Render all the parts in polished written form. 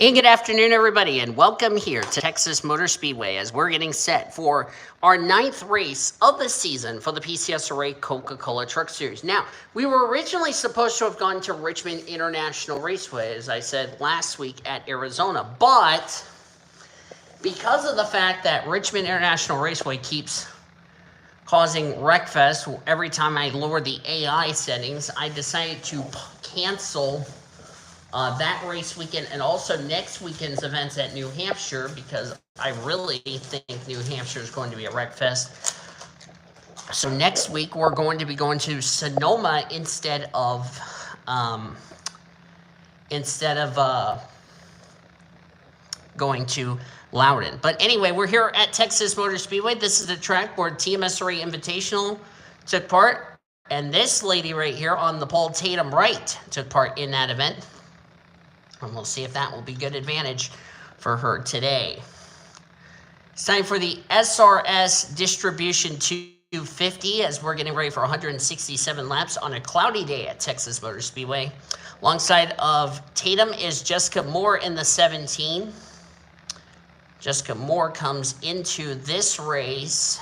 And good afternoon, everybody, and welcome here to Texas Motor Speedway as we're getting set for our 9th race of the season for the PCSRA Coca-Cola Truck Series. Now, we were originally supposed to have gone to Richmond International Raceway, as I said last week at Arizona, but because of the fact that Richmond International Raceway keeps causing wreckfest every time I lower the AI settings, I decided to cancel that race weekend and also next weekend's events at New Hampshire because I really think New Hampshire is going to be a wreck fest. So next week we're going to be going to Sonoma instead of going to Loudon. But anyway, we're here at Texas Motor Speedway. This is the track where TMSRA Invitational took part, and this lady right here on the pole, Tatum Wright, took part in that event. And we'll see if that will be good advantage for her today. It's time for the SRS Distribution 250 as we're getting ready for 167 laps on a cloudy day at Texas Motor Speedway. Alongside of Tatum is Jessica Moore in the 17. Jessica Moore comes into this race.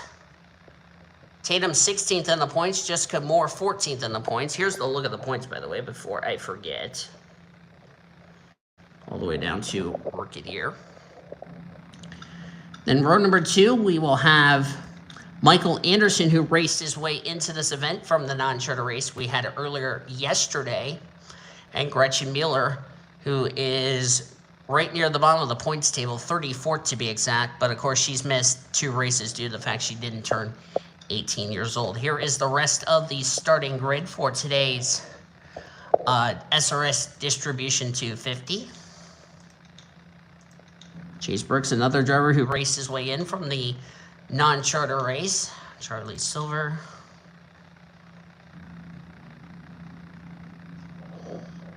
Tatum 16th in the points, Jessica Moore 14th in the points. Here's the look at the points, by the way, before I forget. All the way down to Orchid here. Then row number 2, we will have Michael Anderson, who raced his way into this event from the non-charter race we had earlier yesterday, and Gretchen Mueller, who is right near the bottom of the points table, 34th to be exact, but of course she's missed 2 races due to the fact she didn't turn 18 years old. Here is the rest of the starting grid for today's SRS Distribution 250. Chase Brooks, another driver who raced his way in from the non-charter race. Charlie Silver.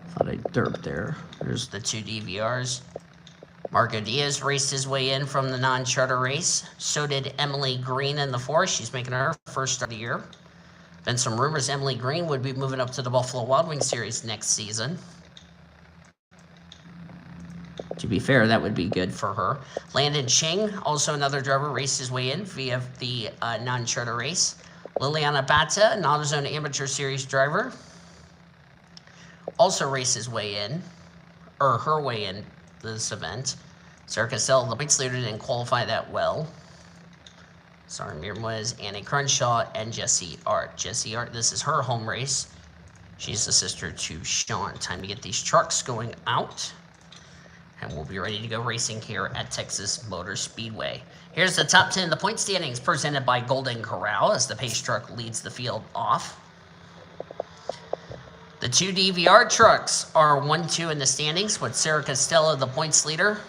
Thought I derped there. There's the 2 DVRs. Marco Diaz raced his way in from the non-charter race. So did Emily Green in the 4. She's making her first start of the year. Been some rumors Emily Green would be moving up to the Buffalo Wild Wings Series next season. To be fair, that would be good for her. Landon Ching, also another driver, raced his way in via the non-charter race. Liliana Bata, an AutoZone Amateur Series driver, also raced his way in, or her way in this event. Sarah Cassell, the points leader, didn't qualify that well. Sorry, was Annie Crenshaw and Jessie Art. Jessie Art, this is her home race. She's the sister to Sean. Time to get these trucks going out. And we'll be ready to go racing here at Texas Motor Speedway. Here's the top 10 of the point standings presented by Golden Corral as the pace truck leads the field off. The 2 DVR trucks are 1-2 in the standings with Sarah Costello, the points leader.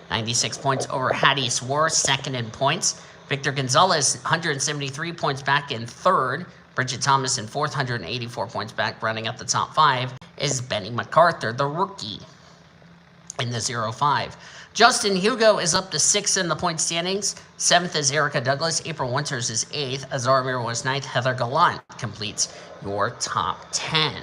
96 points over Hattie Swore, second in points. Victor Gonzalez, 173 points back in third. Bridget Thomas in fourth, 184 points back. Rounding up the top 5 is Benny MacArthur, the rookie, in the 0-5. Justin Hugo is up to 6th in the point standings. 7th is Erica Douglas. April Winters is 8th. Azar Mir was 9th. Heather Gallant completes your top 10.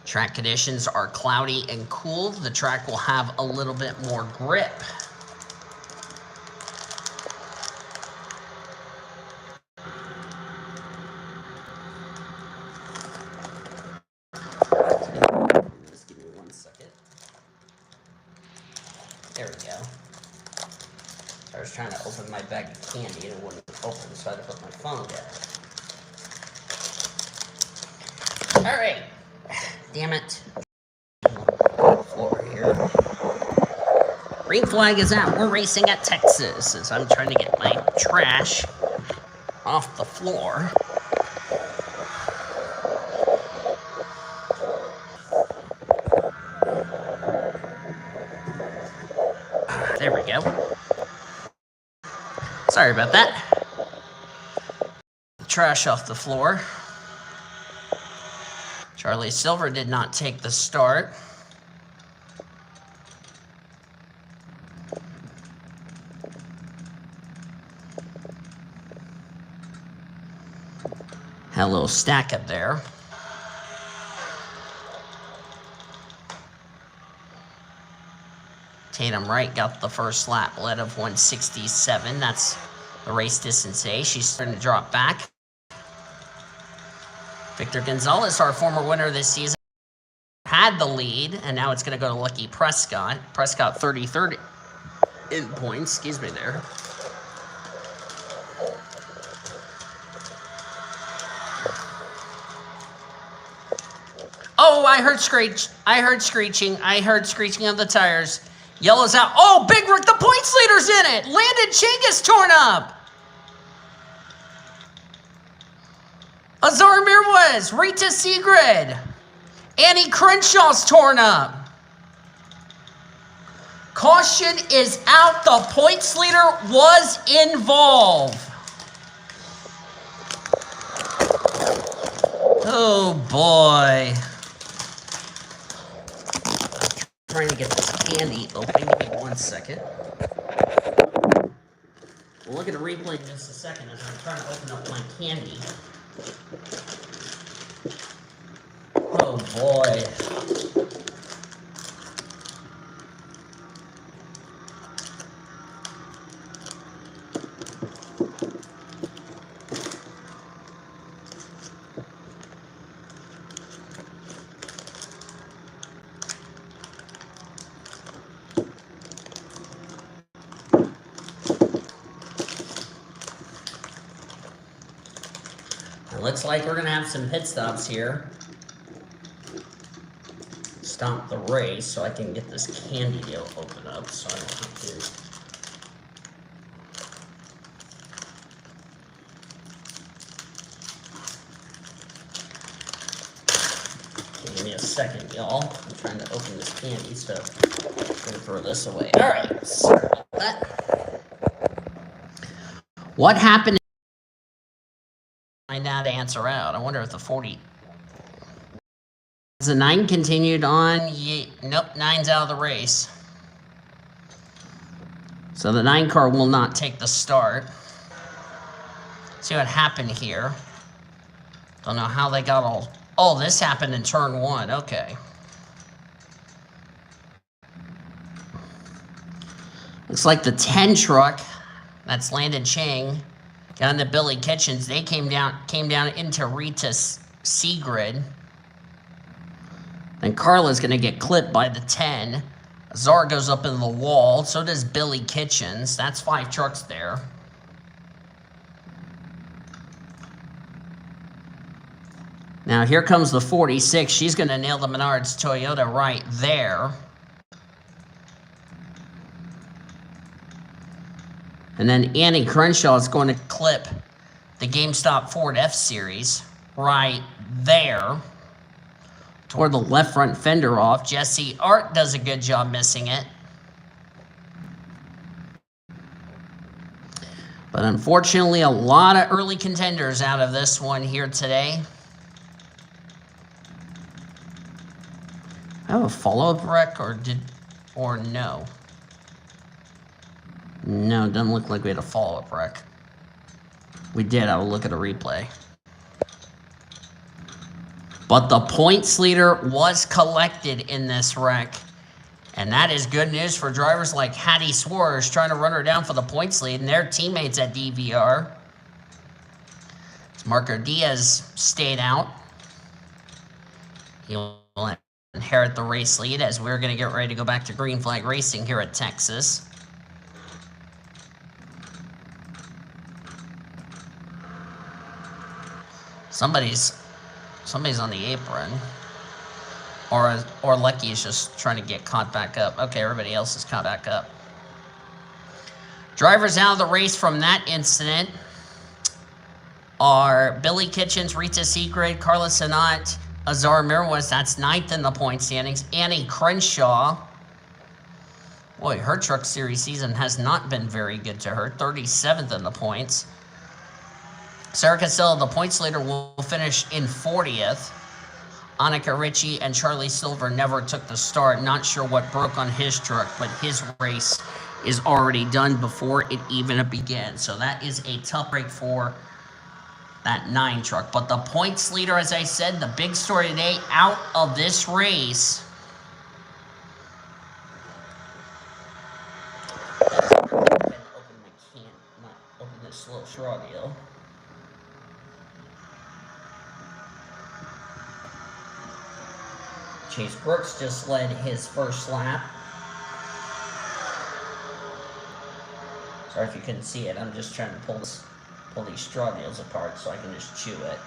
Track conditions are cloudy and cool. The track will have a little bit more grip. Just give me 1 second. There we go. I was trying to open my bag of candy and it wouldn't open, so I had to put my phone down. All right. Damn it. Floor here. Green flag is out. We're racing at Texas as I'm trying to get my trash off the floor. There we go. Sorry about that. The trash off the floor. Charlie Silver did not take the start. Had a little stack up there. Tatum Wright got the first lap lead of 167. That's the race distance A. She's starting to drop back. Victor Gonzalez, our former winner this season, had the lead, and now it's going to go to Lucky Prescott. Prescott 33rd in points. Excuse me there. Oh, I heard screech. I heard screeching. I heard screeching of the tires. Yellow's out. Oh, Big Rick, the points leader's in it. Landon Ching is torn up. Azar Mirwez, Rita Sigrid. Annie Crenshaw's torn up. Caution is out. The points leader was involved. Oh, boy. I'm trying to get this candy open. Give me 1 second. We'll look at a replay in just a second as I'm trying to open up my candy. Oh, boy. Looks like we're going to have some pit stops here. Stop the race so I can get this candy deal open up so I don't have to. Give me a second, y'all. I'm trying to open this candy, so I'm going to throw this away. All right, sorry about that. What happened? Find out, answer out. I wonder if the 40. The 9 continued on. Nope, 9's out of the race. So the 9 car will not take the start. See what happened here. Don't know how they got all. Oh, this happened in turn 1. Okay. Looks like the 10 truck. That's Landon Chang. Got into Billy Kitchens. They came down into Rita Sigrid. Then Carla's going to get clipped by the 10. Azar goes up in the wall. So does Billy Kitchens. That's 5 trucks there. Now here comes the 46. She's going to nail the Menards Toyota right there. And then Annie Crenshaw is going to clip the GameStop Ford F-Series right there. Toward the left front fender off. Jesse Art does a good job missing it. But unfortunately, a lot of early contenders out of this one here today. I have a follow-up wreck or no? No, it doesn't look like we had a follow-up wreck. We did. I will look at a replay. But the points leader was collected in this wreck. And that is good news for drivers like Hattie Swartz trying to run her down for the points lead and their teammates at DVR. Marco Diaz stayed out. He will inherit the race lead as we're going to get ready to go back to green flag racing here at Texas. Somebody's on the apron. Or Lucky is just trying to get caught back up. Okay, everybody else is caught back up. Drivers out of the race from that incident are Billy Kitchens, Rita Sigrid, Carla Sanat, Azar Mirwez. That's 9th in the point standings. Annie Crenshaw. Boy, her Truck Series season has not been very good to her. 37th in the points. Sarah Castello, the points leader, will finish in 40th. Annika Ritchie and Charlie Silver never took the start. Not sure what broke on his truck, but his race is already done before it even began. So that is a tough break for that 9 truck. But the points leader, as I said, the big story today out of this race. Open this little straw deal. Chase Brooks just led his first lap. Sorry if you couldn't see it. I'm just trying to pull these straw deals apart so I can just chew it.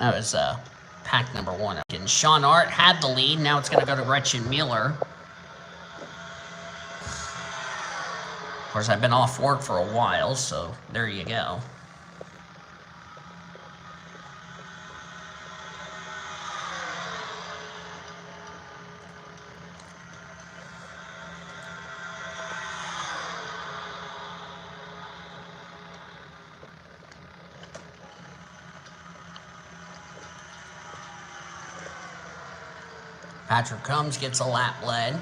That was pack number 1. And Sean Art had the lead. Now it's going to go to Gretchen Mueller. Of course, I've been off work for a while, so there you go. Patrick Combs gets a lap lead.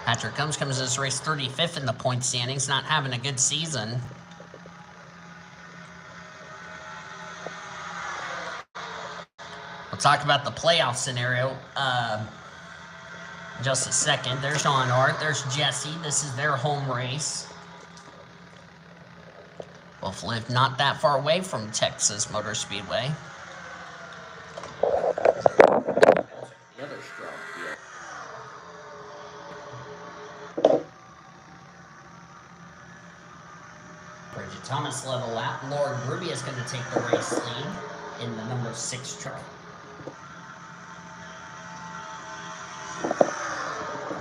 Patrick Combs comes to this race 35th in the point standings, not having a good season. We'll talk about the playoff scenario in just a second. There's Sean Art. There's Jesse. This is their home race. Both live not that far away from Texas Motor Speedway. Bridget Thomas led a lap. Lauren Ruby is going to take the race lead in the number 6 truck.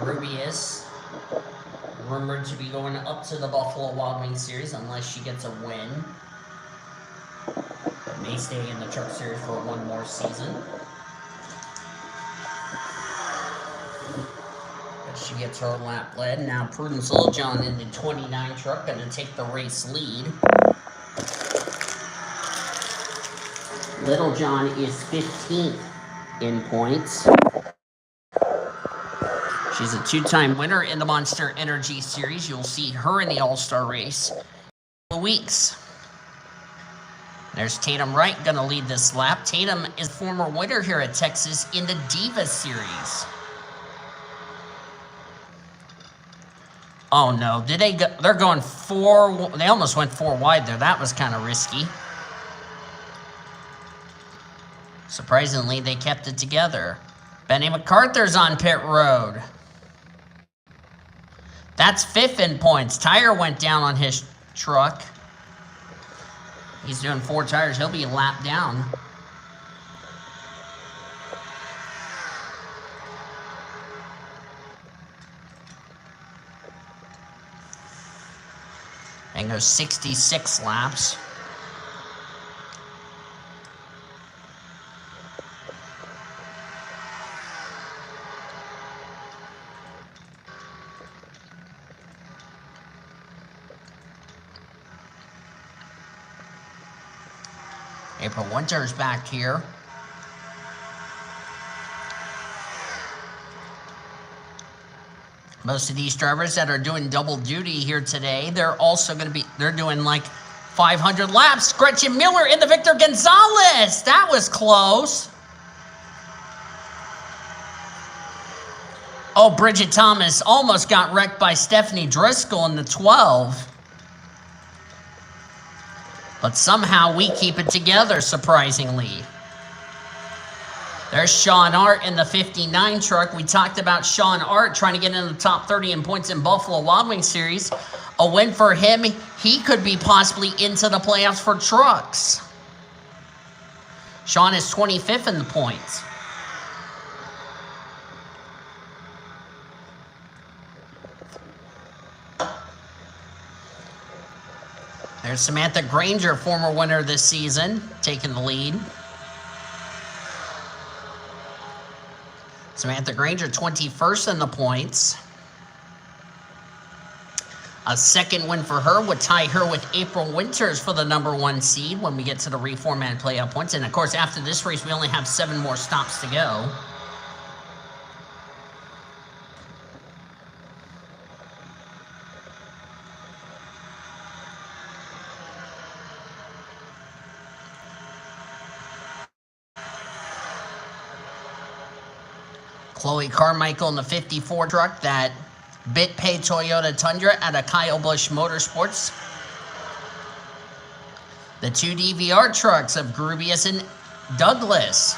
Ruby is rumored to be going up to the Buffalo Wild Wings Series unless she gets a win. But may stay in the Truck Series for one more season. She gets her lap led. Now Prudence Littlejohn in the 29 truck going to take the race lead. Littlejohn is 15th in points. She's a 2-time winner in the Monster Energy Series. You'll see her in the All-Star race in a weeks. There's Tatum Wright going to lead this lap. Tatum is a former winner here at Texas in the Diva Series. Oh no, did they go? They're going 4, they almost went 4 wide there. That was kind of risky. Surprisingly, they kept it together. Benny MacArthur's on pit road. That's 5th in points. Tire went down on his truck. He's doing 4 tires. He'll be lapped down. And goes 66 laps. April Winter's back here. Most of these drivers that are doing double duty here today, they're also going to be, they're doing like 500 laps. Gretchen Miller in the Victor Gonzalez. That was close. Oh, Bridget Thomas almost got wrecked by Stephanie Driscoll in the 12. But somehow we keep it together, surprisingly. There's Sean Art in the 59 truck. We talked about Sean Art trying to get into the top 30 in points in Buffalo Wild Wings Series. A win for him. He could be possibly into the playoffs for trucks. Sean is 25th in the points. There's Samantha Granger, former winner this season, taking the lead. Samantha Granger, 21st in the points. A second win for her would tie her with April Winters for the #1 seed when we get to the reformatted playoff points. And of course, after this race, we only have 7 more stops to go. Chloe Carmichael in the 54 truck, that BitPay Toyota Tundra out of Kyle Busch Motorsports. The 2 DVR trucks of Grubius and Douglas.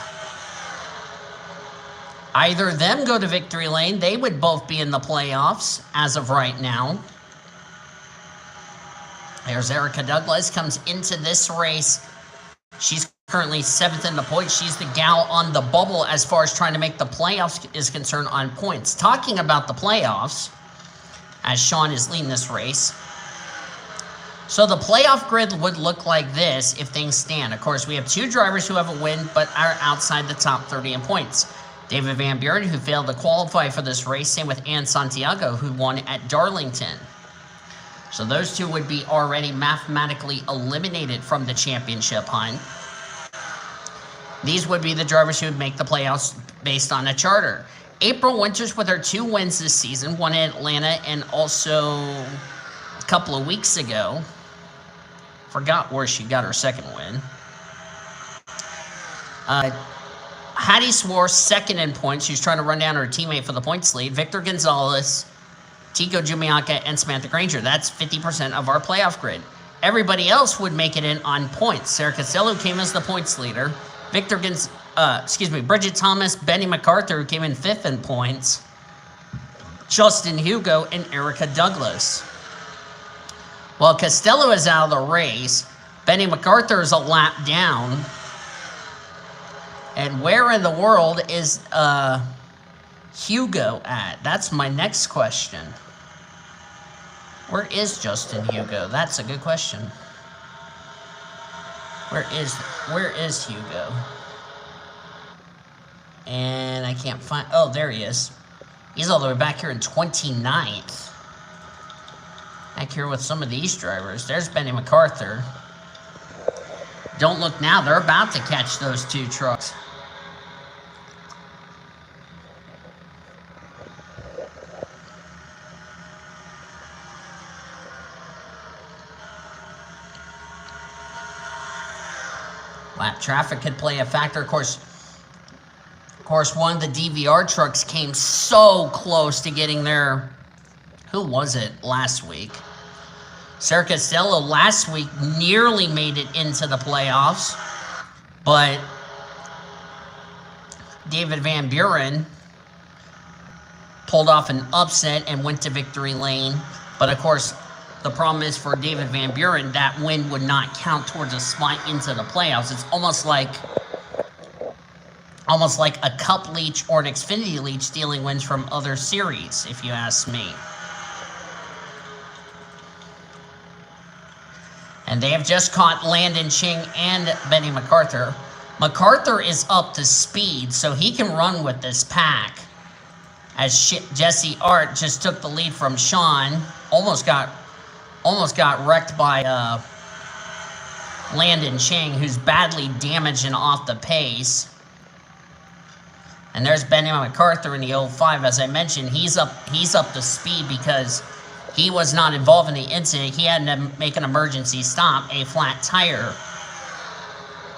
Either of them go to victory lane, they would both be in the playoffs as of right now. There's Erica Douglas, comes into this race. She's currently 7th in the points. She's the gal on the bubble as far as trying to make the playoffs is concerned on points. Talking about the playoffs, as Sean is leading this race. So the playoff grid would look like this if things stand. Of course, we have 2 drivers who have a win but are outside the top 30 in points. David Van Buren, who failed to qualify for this race. Same with Ann Santiago, who won at Darlington. So those 2 would be already mathematically eliminated from the championship hunt. These would be the drivers who would make the playoffs based on a charter. April Winters with her 2 wins this season, one in Atlanta and also a couple of weeks ago. Forgot where she got her 2nd win. Hattie Swore 2nd in points. She's trying to run down her teammate for the points lead. Victor Gonzalez, Tico Jumiaca, and Samantha Granger. That's 50% of our playoff grid. Everybody else would make it in on points. Sarah Costello came as the points leader. Bridget Thomas, Benny MacArthur, who came in 5th in points. Justin Hugo, and Erica Douglas. While Costello is out of the race, Benny MacArthur is a lap down. And where in the world is Hugo at? That's my next question. Where is Justin Hugo? That's a good question. Where is Hugo? And I can't find... Oh, there he is. He's all the way back here in 29th. Back here with some of these drivers. There's Benny MacArthur. Don't look now. They're about to catch those 2 trucks. Lap traffic could play a factor. Of course, one of the DVR trucks came so close to getting there. Who was it last week? Sarah Costello last week nearly made it into the playoffs, but David Van Buren pulled off an upset and went to victory lane. But of course, the problem is for David Van Buren, that win would not count towards a spot into the playoffs. It's almost like a Cup Leech or an Xfinity Leech stealing wins from other series, if you ask me. And they have just caught Landon Ching and Benny MacArthur. MacArthur is up to speed, so he can run with this pack. As Jesse Art just took the lead from Sean, almost got wrecked by Landon Ching, who's badly damaged and off the pace. And there's Benny MacArthur in the 05. As I mentioned, he's up to speed because he was not involved in the incident. He had to make an emergency stop, a flat tire.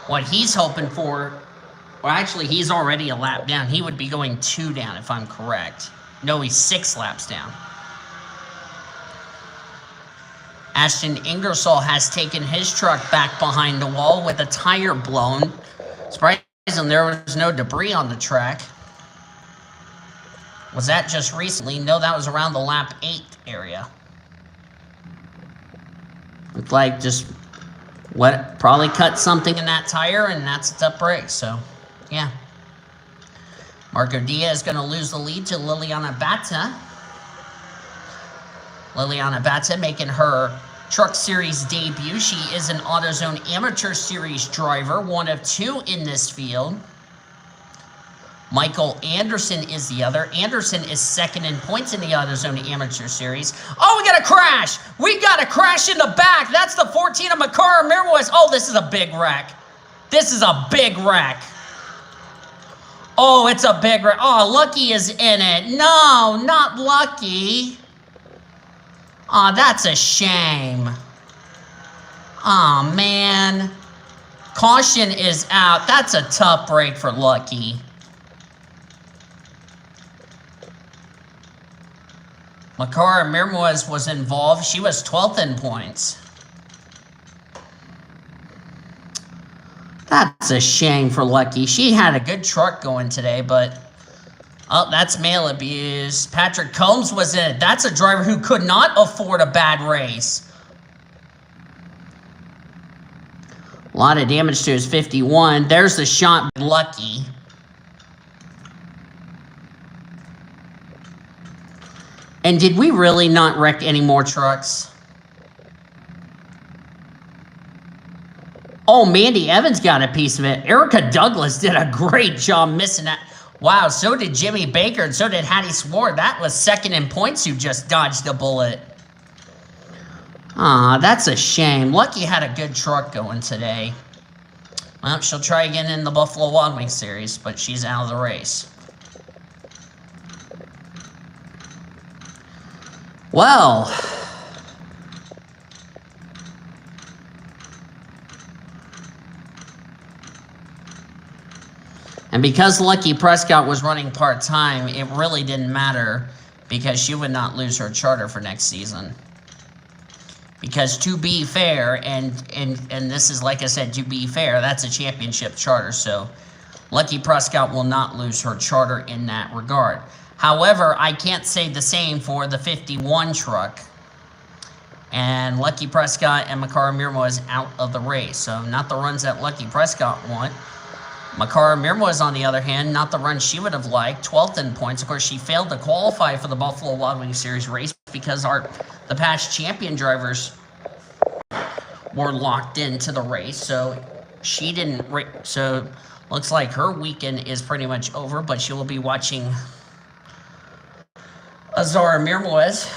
What he's hoping for, well, actually, he's already a lap down. He would be going 2 down, if I'm correct. No, he's 6 laps down. Ashton Ingersoll has taken his truck back behind the wall with a tire blown. Surprisingly, there was no debris on the track. Was that just recently? No, that was around the lap 8 area. Looked like just probably cut something in that tire, and that's its up brake. So, yeah. Marco Diaz is going to lose the lead to Liliana Bata. Liliana Bata making her Truck Series debut. She is an AutoZone Amateur Series driver, one of 2 in this field. Michael Anderson is the other. Anderson is second in points in the AutoZone Amateur Series. Oh, we got a crash. We got a crash in the back. That's the 14 of Makara Mirwais. Oh, this is a big wreck. This is a big wreck. Oh, it's a big wreck. Oh, Lucky is in it. No, not Lucky. Oh, that's a shame. Oh, man. Caution is out. That's a tough break for Lucky. Makara Mirwais was involved. She was 12th in points. That's a shame for Lucky. She had a good truck going today, but... Oh, that's male abuse. Patrick Combs was in it. That's a driver who could not afford a bad race. A lot of damage to his 51. There's the shot by Lucky. And did we really not wreck any more trucks? Oh, Mandy Evans got a piece of it. Erica Douglas did a great job missing that. Wow, so did Jimmy Baker, and so did Hattie Swore. That was second in points who just dodged a bullet. Aw, that's a shame. Lucky had a good truck going today. Well, she'll try again in the Buffalo Wild Wings Series, but she's out of the race. Well... And because Lucky Prescott was running part-time, it really didn't matter because she would not lose her charter for next season. Because to be fair, and this is, like I said, to be fair, that's a championship charter, so Lucky Prescott will not lose her charter in that regard. However, I can't say the same for the 51 truck. And Lucky Prescott and Makara Mirwais out of the race. So not the runs that Lucky Prescott want. Makara Mirwais, on the other hand, not the run she would have liked, 12th in points. Of course, she failed to qualify for the Buffalo Wild Wings Series race because the past champion drivers were locked into the race. So she didn't. So looks like her weekend is pretty much over, but she will be watching Azara Mirwais.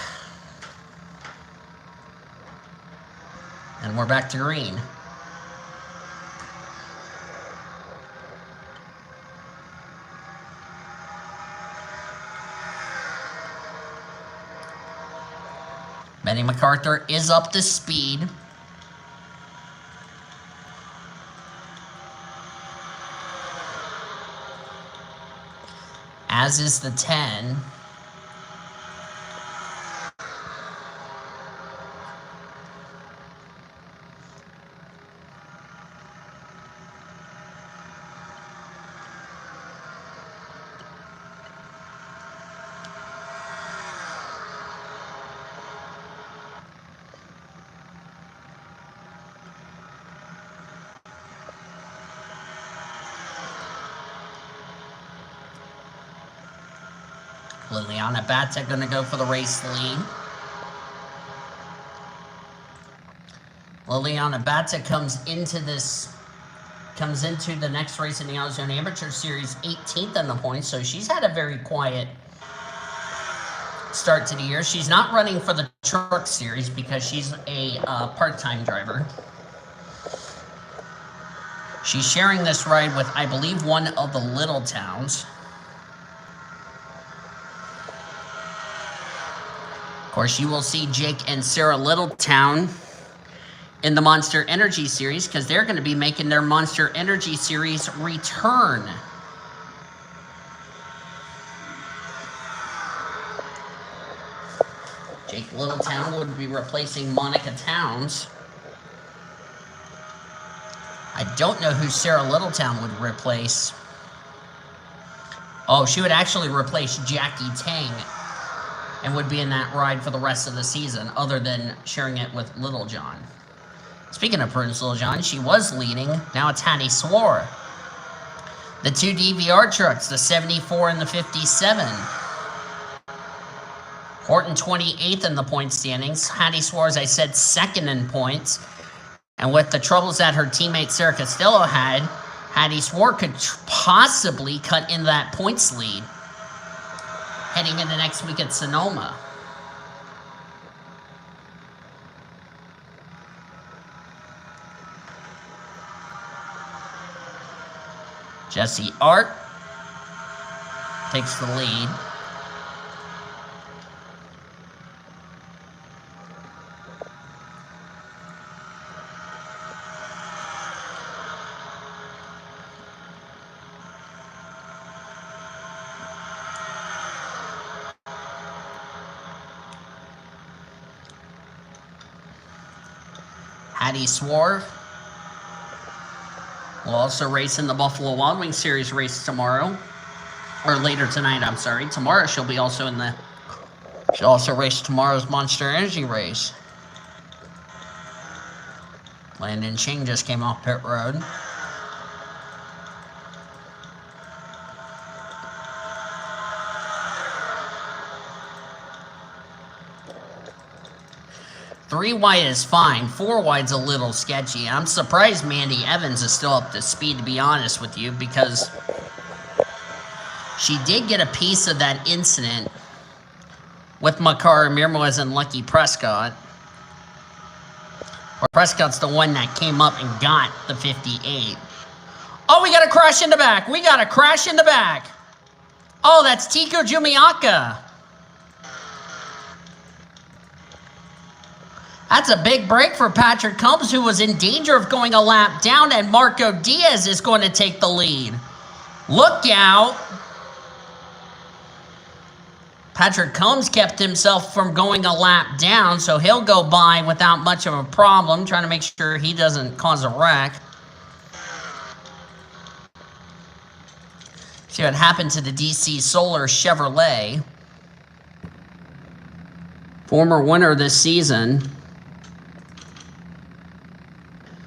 And we're back to green. Benny MacArthur is up to speed. As is the 10. Liliana Bata going to go for the race lead. Liliana Bata comes into the next race in the AutoZone Amateur Series 18th in the points, so she's had a very quiet start to the year. She's not running for the Truck Series because she's a part-time driver. She's sharing this ride with, I believe, one of the Little Towns. Of course, you will see Jake and Sarah Littletown in the Monster Energy Series because they're going to be making their Monster Energy Series return. Jake Littletown would be replacing Monica Towns. I don't know who Sarah Littletown would replace. Oh, she would actually replace Jackie Tang and would be in that ride for the rest of the season, other than sharing it with Little John. Speaking of Prudence Littlejohn, she was leading. Now it's Hattie Swore. The two DVR trucks, the 74 and the 57. Horton 28th in the point standings. Hattie Swore, as I said, second in points. And with the troubles that her teammate Sarah Costello had, Hattie Swore could possibly cut into that points lead heading into next week at Sonoma. Jesse Art takes the lead. Hattie Swore will also race in the Buffalo Wild Wings Series race tomorrow. Or later tonight, I'm sorry. Tomorrow she'll also race tomorrow's Monster Energy race. Landon Ching just came off pit road. Three wide is fine. 4 wide's a little sketchy. I'm surprised Mandy Evans is still up to speed, to be honest with you, because she did get a piece of that incident with Makara Mirmoez and Lucky Prescott. Or Prescott's the one that came up and got the 58. Oh, we got a crash in the back. We got a crash in the back. Oh, that's Tico Jumiaka. That's a big break for Patrick Combs, who was in danger of going a lap down, and Marco Diaz is going to take the lead. Look out. Patrick Combs kept himself from going a lap down, so he'll go by without much of a problem, trying to make sure he doesn't cause a wreck. See what happened to the DC Solar Chevrolet. Former winner this season.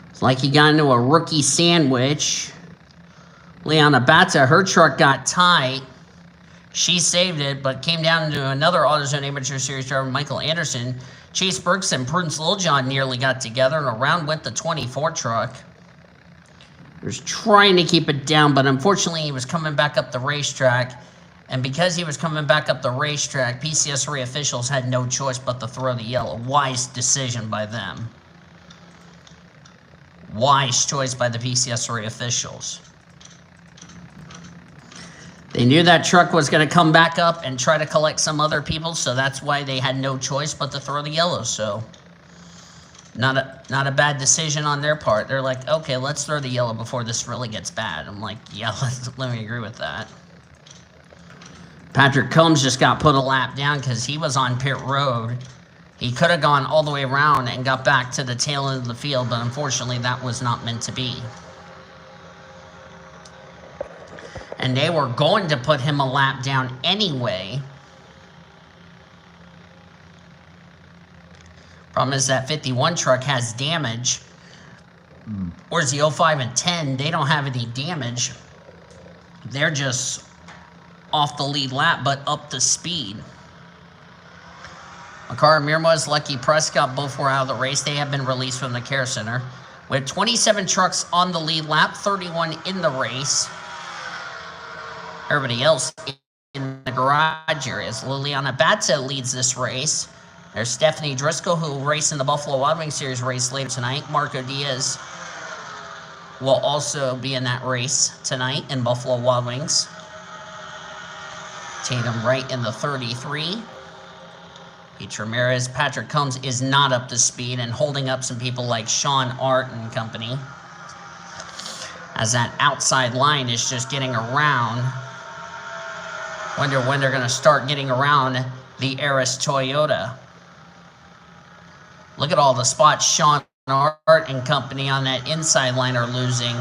It's like he got into a rookie sandwich. Liana Bata, her truck got tight. She saved it, but came down to another AutoZone Amateur Series driver, Michael Anderson. Chase Burks and Prudence Littlejohn nearly got together, and around went the 24 truck. He was trying to keep it down, but unfortunately he was coming back up the racetrack. And because he was coming back up the racetrack, PCSRA officials had no choice but to throw the yellow. Wise decision by them. Wise choice by the PCSRA officials. They knew that truck was going to come back up and try to collect some other people, so that's why they had no choice but to throw the yellow. So, not a bad decision on their part. They're like, okay, let's throw the yellow before this really gets bad. I'm like, yeah, let me agree with that. Patrick Combs just got put a lap down because he was on pit road. He could have gone all the way around and got back to the tail end of the field, but unfortunately that was not meant to be. And they were going to put him a lap down anyway. Problem is that 51 truck has damage. Whereas the 05 and 10, they don't have any damage. They're just off the lead lap, but up to speed. Makara Mirmoez, Lucky Prescott, both were out of the race. They have been released from the care center. We have 27 trucks on the lead lap, 31 in the race. Everybody else in the garage areas. Liliana Batza leads this race. There's Stephanie Driscoll, who will race in the Buffalo Wild Wings Series race later tonight. Marco Diaz will also be in that race tonight in Buffalo Wild Wings. Tatum Wright in the 33. Pete Ramirez. Patrick Combs is not up to speed and holding up some people like Sean Art and company, as that outside line is just getting around. Wonder when they're going to start getting around the Eris Toyota. Look at all the spots Sean Art and company on that inside line are losing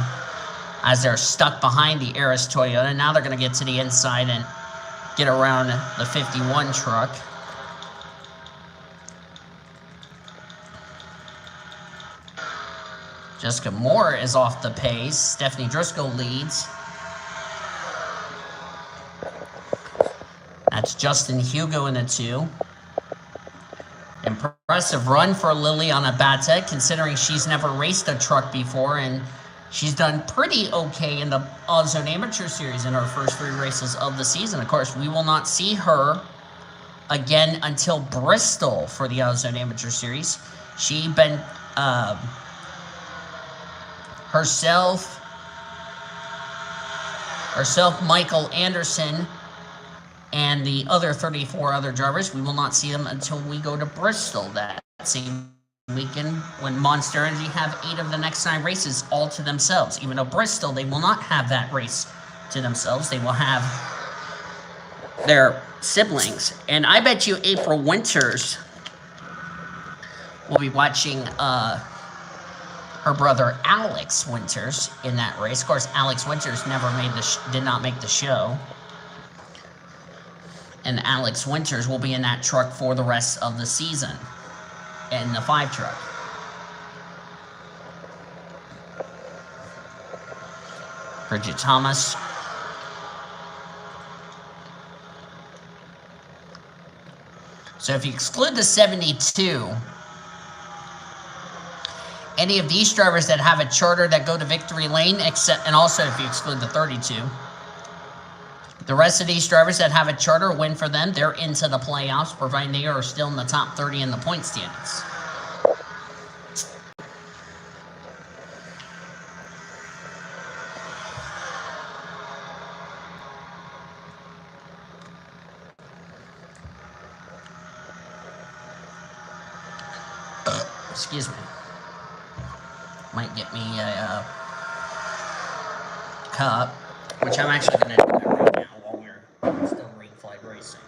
as they're stuck behind the Eris Toyota. Now they're going to get to the inside and get around the 51 truck. Jessica Moore is off the pace. Stephanie Driscoll leads. That's Justin Hugo in the 2. Impressive run for Liliana Bata, considering she's never raced a truck before, and She's done pretty okay in the AutoZone Amateur Series in her first 3 races of the season. Of course, we will not see her again until Bristol for the AutoZone Amateur Series. She been herself, Michael Anderson, and the other 34 other drivers. We will not see them until we go to Bristol that same weekend, when Monster Energy have 8 of the next 9 races all to themselves. Even though Bristol, they will not have that race to themselves. They will have their siblings. And I bet you April Winters will be watching her brother Alex Winters in that race. Of course, Alex Winters did not make the show. And Alex Winters will be in that truck for the rest of the season. In the 5 truck. Bridget Thomas. So if you exclude the 72, any of these drivers that have a charter that go to victory lane, and also if you exclude the 32, the rest of these drivers that have a charter, win for them, they're into the playoffs, providing they are still in the top 30 in the point standings. Excuse me. Might get me a cup, which I'm actually going to do that right now while we're still green flag racing.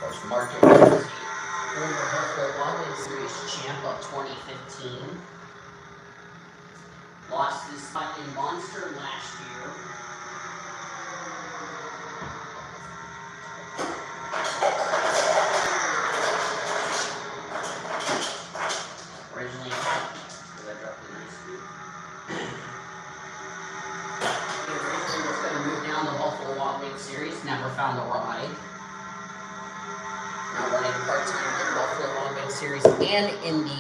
There's Martin Lindsay, former Huffle Wildwood Series champ of 2015. Lost his spot in Monster last year. Originally, because I dropped the nice scoop. He originally was going to move down the Buffalo Wild Wings Series, never found a ride. Now running part-time in the Buffalo Wild Wings Series and in the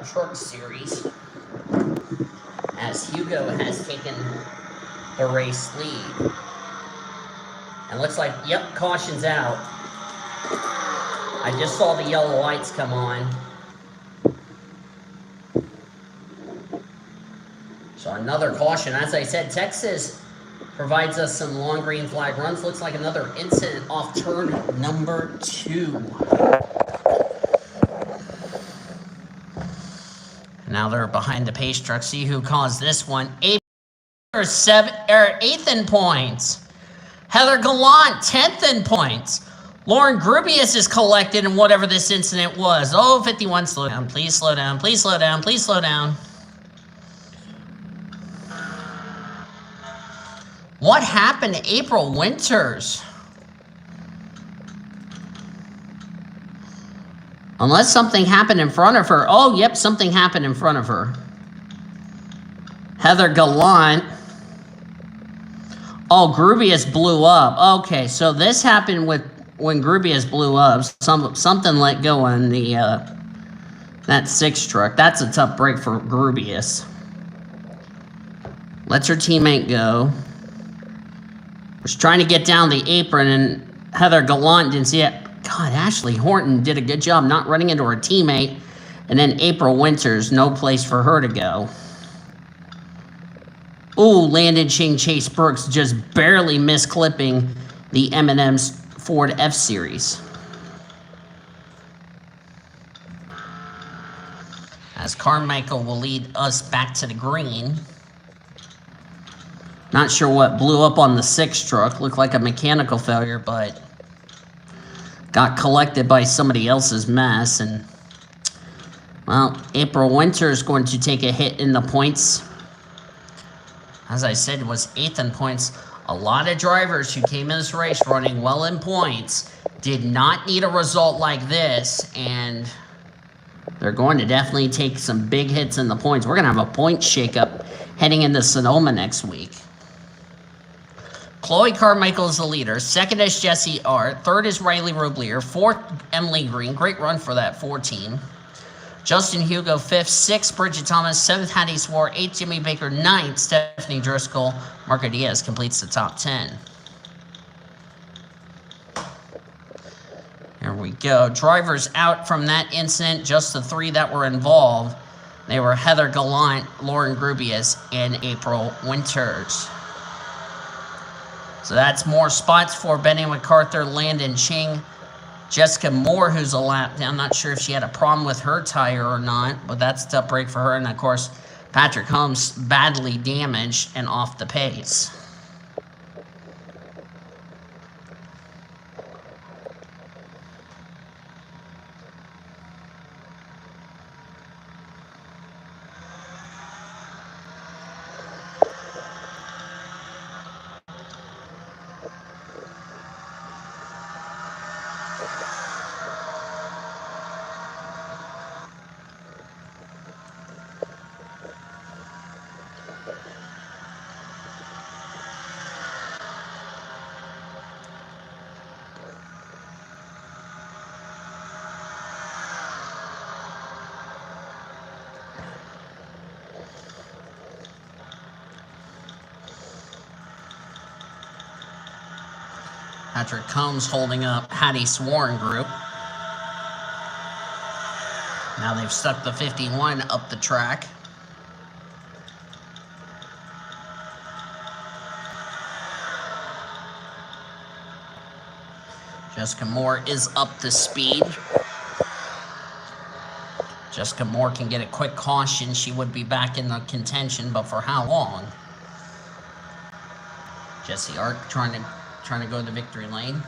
Truck Series, as Hugo has taken the race lead. And looks like, yep, caution's out. I just saw the yellow lights come on. So another caution. As I said, Texas provides us some long green flag runs. Looks like another incident off turn number 2. Now they're behind the pace truck. See who caused this one. 8th in points. Heather Gallant, 10th in points. Lauren Grubius is collected in whatever this incident was. Oh, 51, slow down. Please slow down. Please slow down. Please slow down. What happened to April Winters? Unless something happened in front of her. Oh, yep, something happened in front of her. Heather Gallant. Oh, Grubius blew up. Okay, so this happened when Grubius blew up. Something let go on the that 6 truck. That's a tough break for Grubius. Lets her teammate go. Was trying to get down the apron, and Heather Gallant didn't see it. God, Ashley Horton did a good job not running into her teammate. And then April Winters, no place for her to go. Ooh, Landon Ching Chase Brooks just barely missed clipping the M&M's Ford F-Series. As Carmichael will lead us back to the green. Not sure what blew up on the 6 truck. Looked like a mechanical failure, but got collected by somebody else's mess. And, well, April Winter is going to take a hit in the points. As I said, it was 8th in points. A lot of drivers who came in this race running well in points did not need a result like this, and they're going to definitely take some big hits in the points. We're going to have a point shakeup heading into Sonoma next week. Chloe Carmichael is the leader. Second is Jessie Art. Third is Riley Roblier. Fourth, Emily Green. Great run for that 14. Justin Hugo, 5th. 6th, Bridget Thomas. 7th, Hattie Swore. 8th, Jimmy Baker. 9th, Stephanie Driscoll. Marco Diaz completes the top 10. Here we go. Drivers out from that incident, just the 3 that were involved. They were Heather Gallant, Lauren Grubius, and April Winters. So that's more spots for Benny MacArthur, Landon Ching, Jessica Moore, who's a lap down. I'm not sure if she had a problem with her tire or not, but that's a tough break for her. And, of course, Patrick Holmes badly damaged and off the pace. Patrick Combs holding up Hattie Sworn group. Now they've stuck the 51 up the track. Jessica Moore is up to speed. Jessica Moore can get a quick caution. She would be back in the contention, but for how long? Jesse Art trying to go to the victory lane.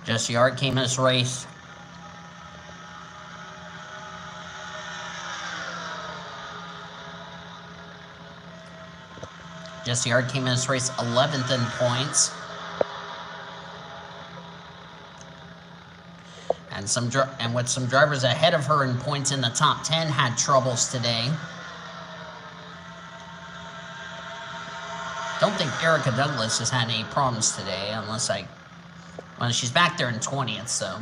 Jesse Art came in this race. Jesse Art came in this race 11th in points. And with some drivers ahead of her in points in the top 10 had troubles today. Don't think Erica Douglas has had any problems today, well, she's back there in 20th, so.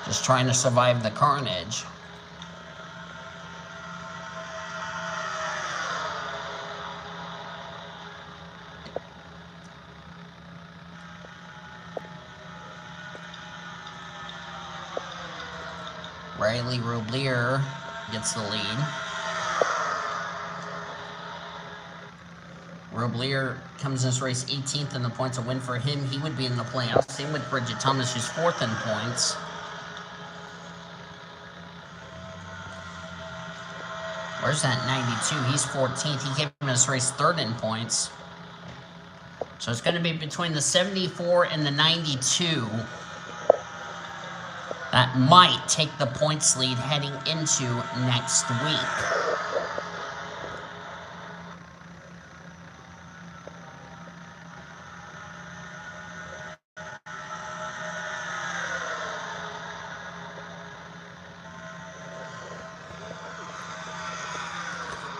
Just trying to survive the carnage. Riley Roblier gets the lead. Roblier comes in this race 18th in the points. A win for him, he would be in the playoffs. Same with Bridget Thomas, who's 4th in points. Where's that 92? He's 14th. He came in this race 3rd in points. So it's going to be between the 74 and the 92. That might take the points lead heading into next week.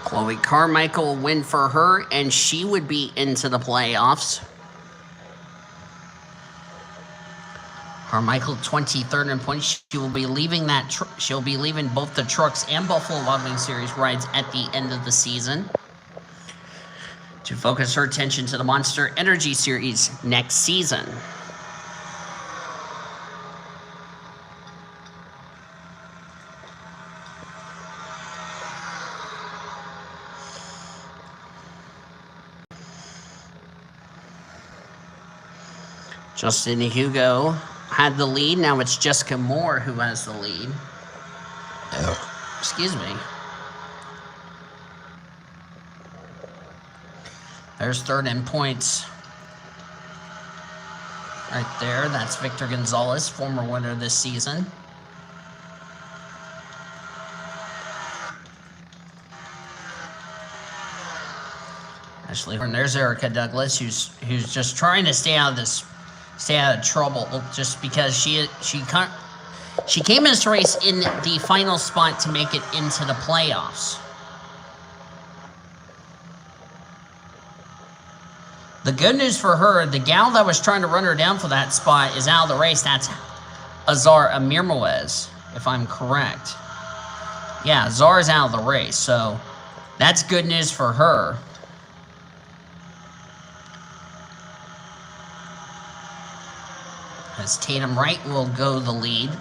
Chloe Carmichael win for her, and she would be into the playoffs. Carmichael 23rd in points. She will be leaving she'll be leaving both the trucks and Buffalo Wild Wings Series rides at the end of the season to focus her attention to the Monster Energy Series next season. Justin Hugo had the lead. Now it's Jessica Moore who has the lead. Excuse me. There's 3rd in points. Right there. That's Victor Gonzalez, former winner this season. Ashley, and there's Erica Douglas, who's just trying to stay out of trouble, just because She came in this race in the final spot to make it into the playoffs. The good news for her, the gal that was trying to run her down for that spot is out of the race. That's Azar Amirmoez, if I'm correct. Yeah, Azar's out of the race, so that's good news for her. As Tatum Wright will go the lead.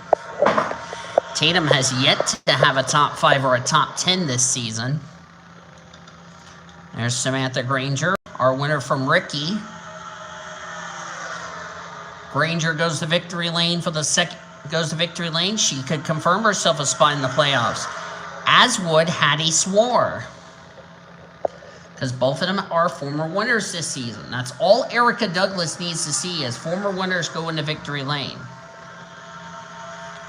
Tatum has yet to have a top 5 or a top 10 this season. There's Samantha Granger, our winner from Ricky. Granger goes to victory lane for the second. Goes to victory lane. She could confirm herself a spot in the playoffs, as would Hattie Swore, because both of them are former winners this season. That's all Erica Douglas needs to see, as former winners go into victory lane.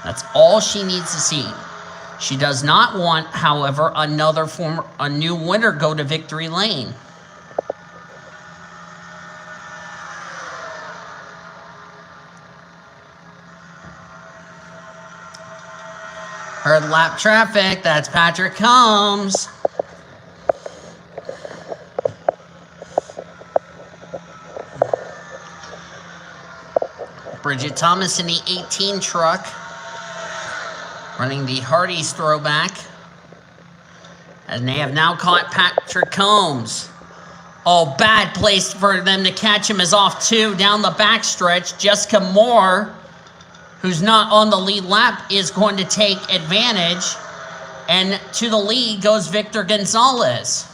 That's all she needs to see. She does not want, however, a new winner go to victory lane. Heard lap traffic. That's Patrick Combs. Bridget Thomas in the 18 truck, running the Hardee's throwback. And they have now caught Patrick Combs. Oh, bad place for them to catch him is off 2 down the backstretch. Jessica Moore, who's not on the lead lap, is going to take advantage. And to the lead goes Victor Gonzalez.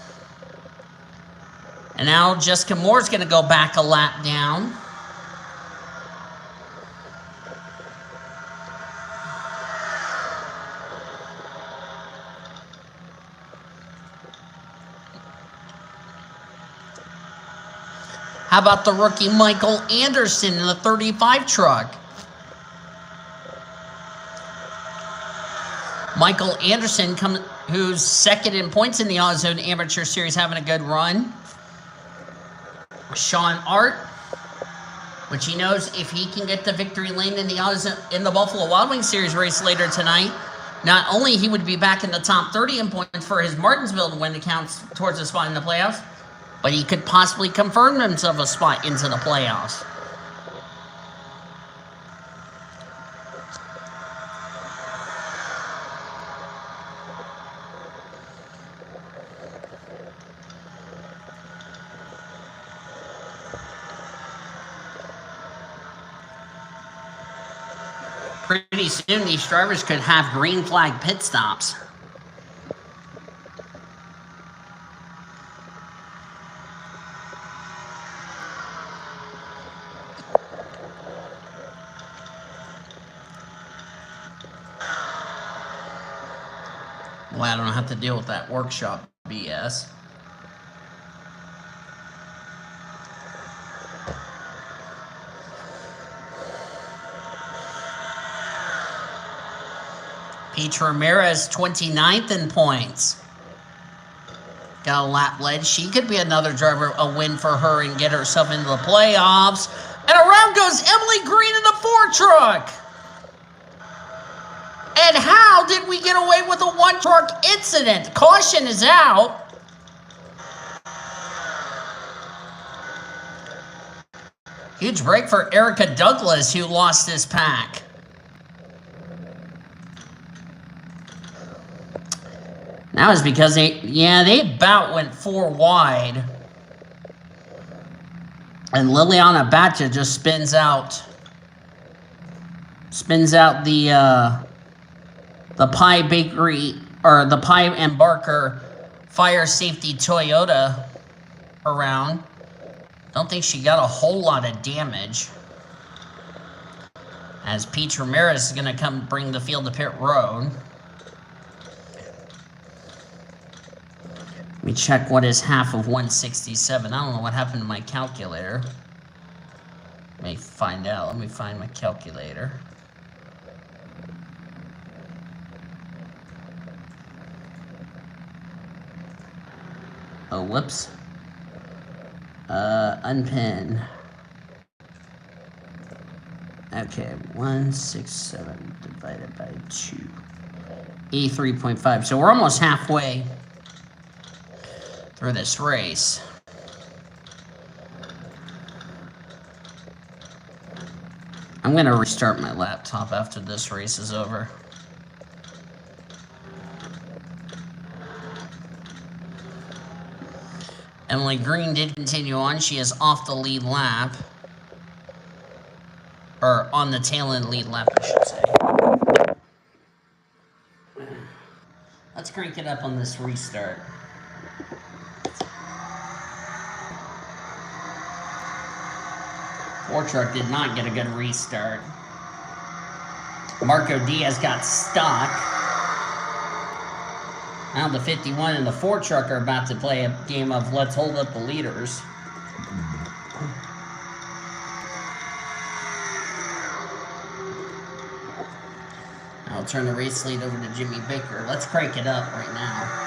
And now Jessica Moore's going to go back a lap down. How about the rookie Michael Anderson in the 35 truck? Michael Anderson, who's second in points in the AutoZone Amateur Series, having a good run. Sean Art, which he knows if he can get the victory lane in the Buffalo Wild Wings Series race later tonight, not only he would be back in the top 30 in points for his Martinsville win that counts towards a spot in the playoffs, but he could possibly confirm himself a spot into the playoffs. Pretty soon, these drivers could have green flag pit stops. Well, I don't have to deal with that workshop BS. Peach Ramirez, 29th in points. Got a lap lead. She could be another driver, a win for her and get herself into the playoffs. And around goes Emily Green in the 4 truck. And how did we get away with a 1 truck incident? Caution is out. Huge break for Erica Douglas, who lost this pack. That was because they about went 4 wide. And Liliana Batcha just spins out the Pie Bakery, or the Pie and Barker Fire Safety Toyota around. Don't think she got a whole lot of damage. As Peach Ramirez is going to come bring the field to pit road. Let me check what is half of 167. I don't know what happened to my calculator. Let me find out. Let me find my calculator. Oh, whoops. Unpin. Okay, 167 divided by 2. 83.5. So we're almost halfway through this race. I'm going to restart my laptop after this race is over. Emily Green did continue on. She is off the lead lap. Or on the tail end lead lap, I should say. Let's crank it up on this restart. Ford truck did not get a good restart. Marco Diaz got stuck. Now the 51 and the Ford truck are about to play a game of let's hold up the leaders. I'll turn the race lead over to Jimmy Baker. Let's crank it up right now.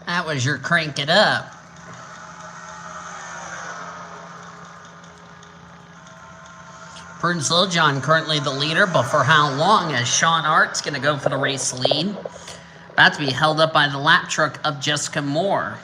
That was your crank it up. Prudence Littlejohn currently the leader, but for how long? As Sean Art's going to go for the race lead. About to be held up by the lap truck of Jessica Moore.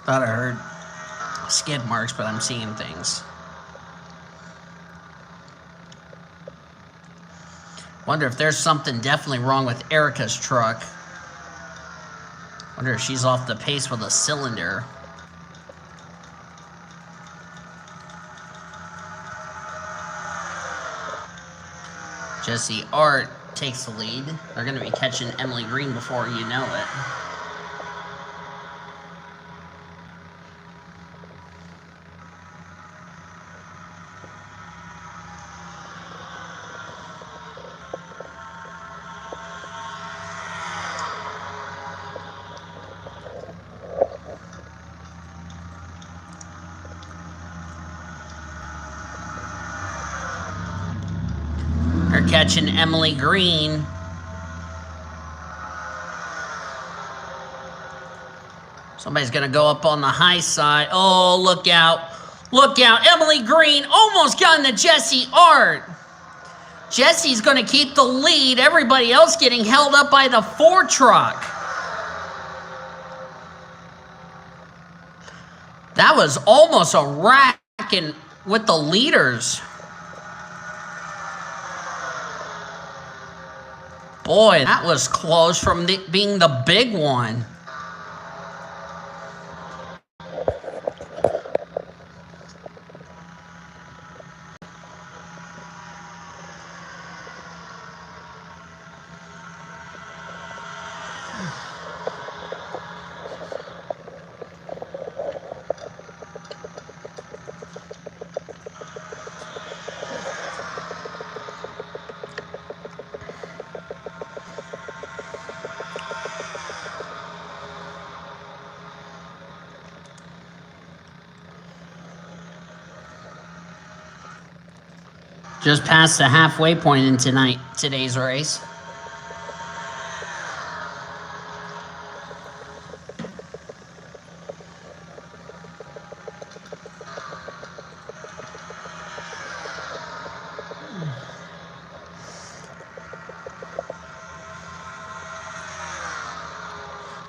Thought I heard skid marks, but I'm seeing things. Wonder if there's something definitely wrong with Erica's truck. Wonder if she's off the pace with a cylinder. Jesse Art takes the lead. They're going to be catching Emily Green before you know it. Catching Emily Green. Somebody's going to go up on the high side. Oh, look out. Look out. Emily Green almost got into Jesse Art. Jesse's going to keep the lead. Everybody else getting held up by the 4 truck. That was almost a wreck with the leaders. Boy, that was close from being the big one. Just past the halfway point in today's race.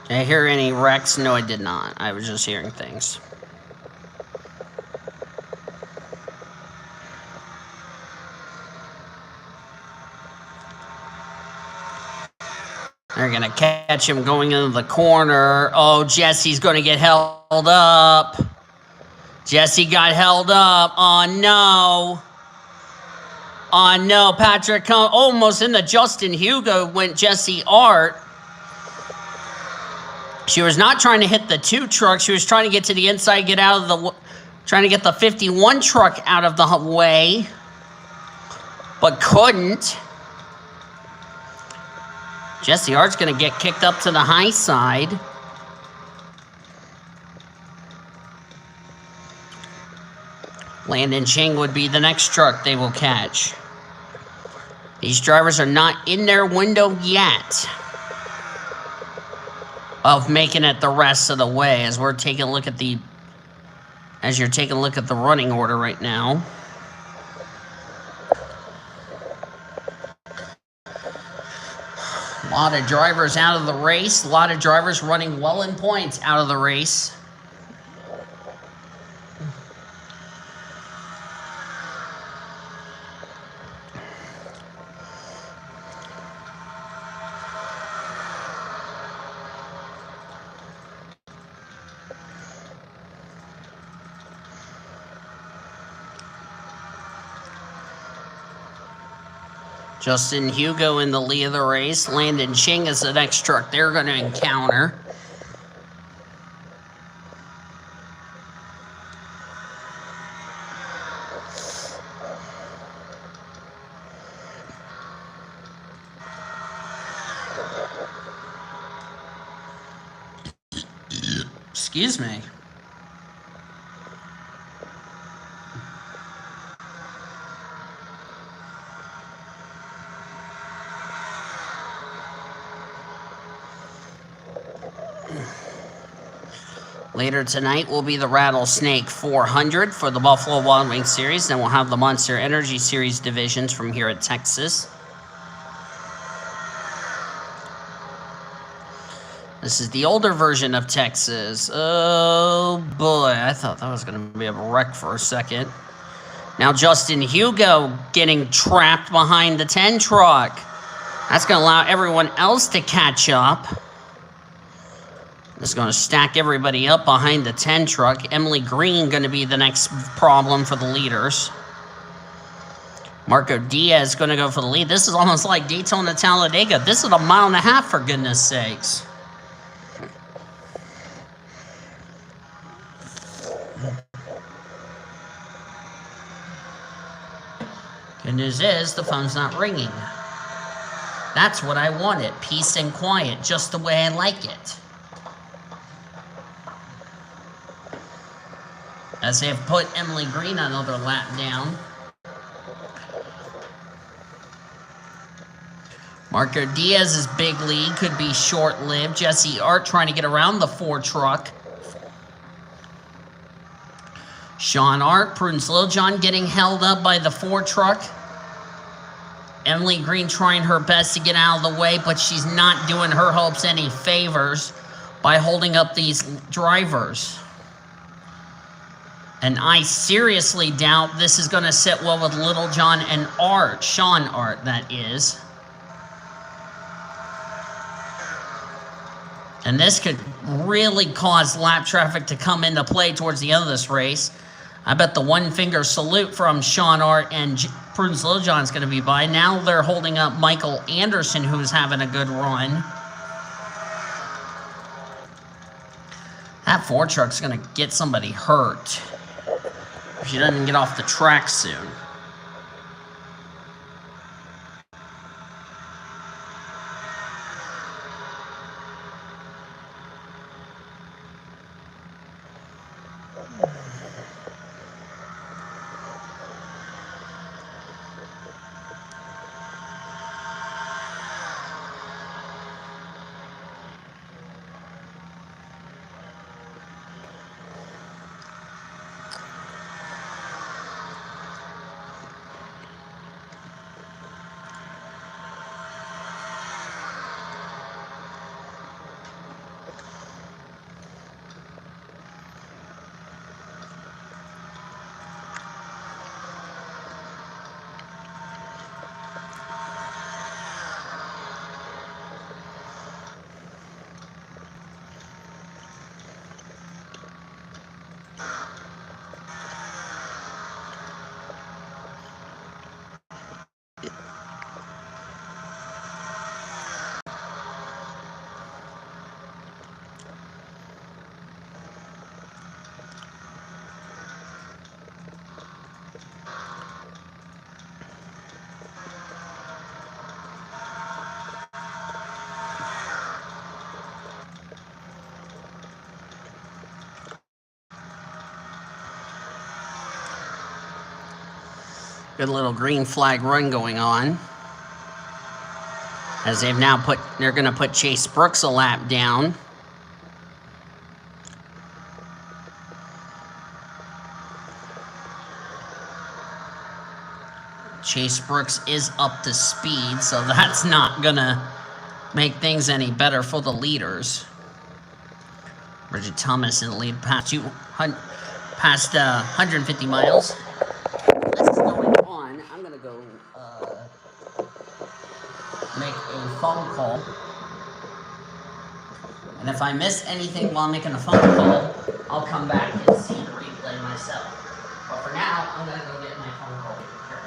Did I hear any wrecks? No, I did not. I was just hearing things. They're going to catch him going into the corner. Oh, Jesse's going to get held up. Jesse got held up. Oh, no. Oh, no. Patrick almost into Justin Hugo went Jesse Art. She was not trying to hit the 2 truck. She was trying to get to the inside, get out of the... Trying to get the 51 truck out of the way. But couldn't. Jesse Art's going to get kicked up to the high side. Landon Ching would be the next truck they will catch. These drivers are not in their window yet of making it the rest of the way as we're taking a look at the... As you're taking a look at the running order right now. A lot of drivers out of the race. A lot of drivers running well in points out of the race. Justin Hugo in the lead of the race. Landon Ching is the next truck they're going to encounter. Excuse me. Later tonight will be the Rattlesnake 400 for the Buffalo Wild Wings Series. Then we'll have the Monster Energy Series divisions from here at Texas. This is the older version of Texas. Oh boy, I thought that was going to be a wreck for a second. Now Justin Hugo getting trapped behind the 10 truck. That's going to allow everyone else to catch up. It's going to stack everybody up behind the 10 truck. Emily Green going to be the next problem for the leaders. Marco Diaz going to go for the lead. This is almost like Daytona Talladega. This is a mile and a half, for goodness sakes. Good news is the phone's not ringing. That's what I wanted. Peace and quiet, just the way I like it. As they have put Emily Green another lap down. Marco Diaz's big lead could be short-lived. Jesse Art trying to get around the 4 truck. Sean Art, Prudence Littlejohn getting held up by the 4 truck. Emily Green trying her best to get out of the way, but she's not doing her hopes any favors by holding up these drivers. And I seriously doubt this is going to sit well with Littlejohn and Art, Sean Art, that is. And this could really cause lap traffic to come into play towards the end of this race. I bet the one-finger salute from Sean Art and Prudence Littlejohn is going to be by. Now they're holding up Michael Anderson, who's having a good run. That 4 truck's going to get somebody hurt if she doesn't get off the track soon. Good little green flag run going on. As they're going to put Chase Brooks a lap down. Chase Brooks is up to speed, so that's not going to make things any better for the leaders. Bridget Thomas in the lead past 150 miles. Make a phone call, and if I miss anything while making a phone call, I'll come back and see the replay myself. But for now, I'm going to go get my phone call taken care of.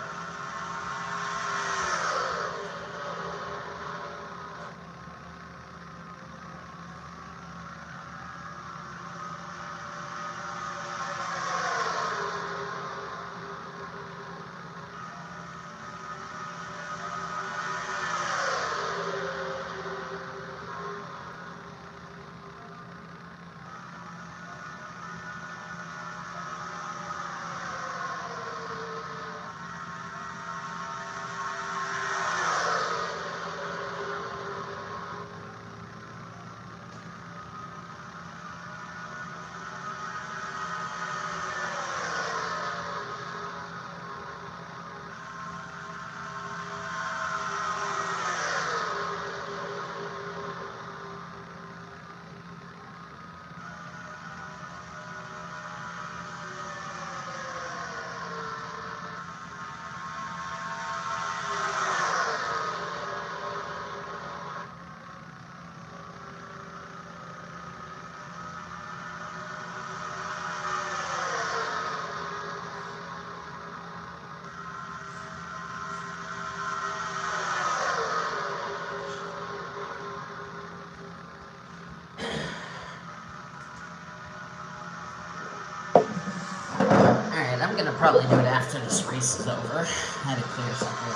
I'm going to probably do it after this race is over. I had to clear something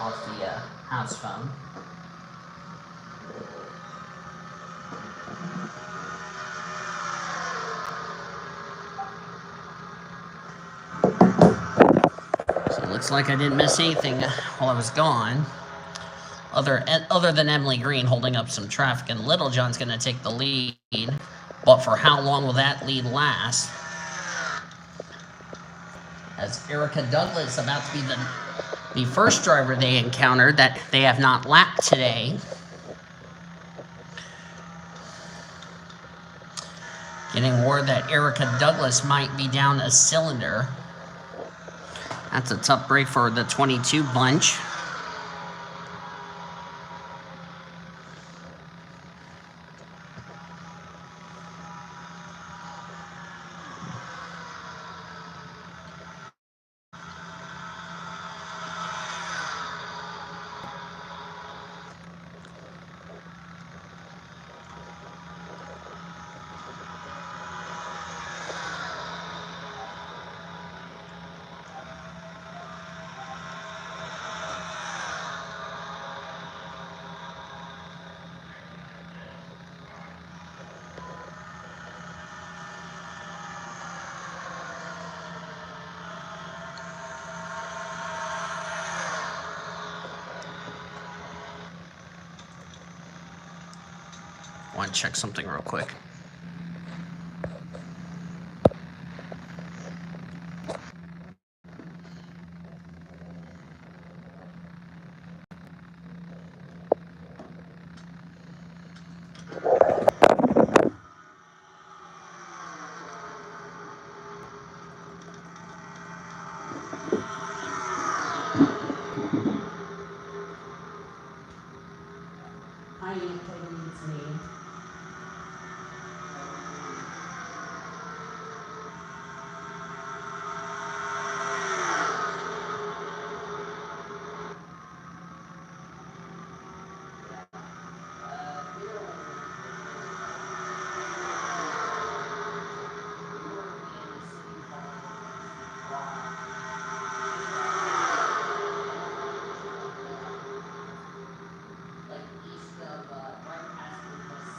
off the house phone. So it looks like I didn't miss anything while I was gone. Other than Emily Green holding up some traffic, and Littlejohn's going to take the lead. But for how long will that lead last? As Erica Douglas about to be the first driver they encountered that they have not lapped today. Getting word that Erica Douglas might be down a cylinder. That's a tough break for the 22 bunch. I want to check something real quick. Hi, it's me. Like east of right past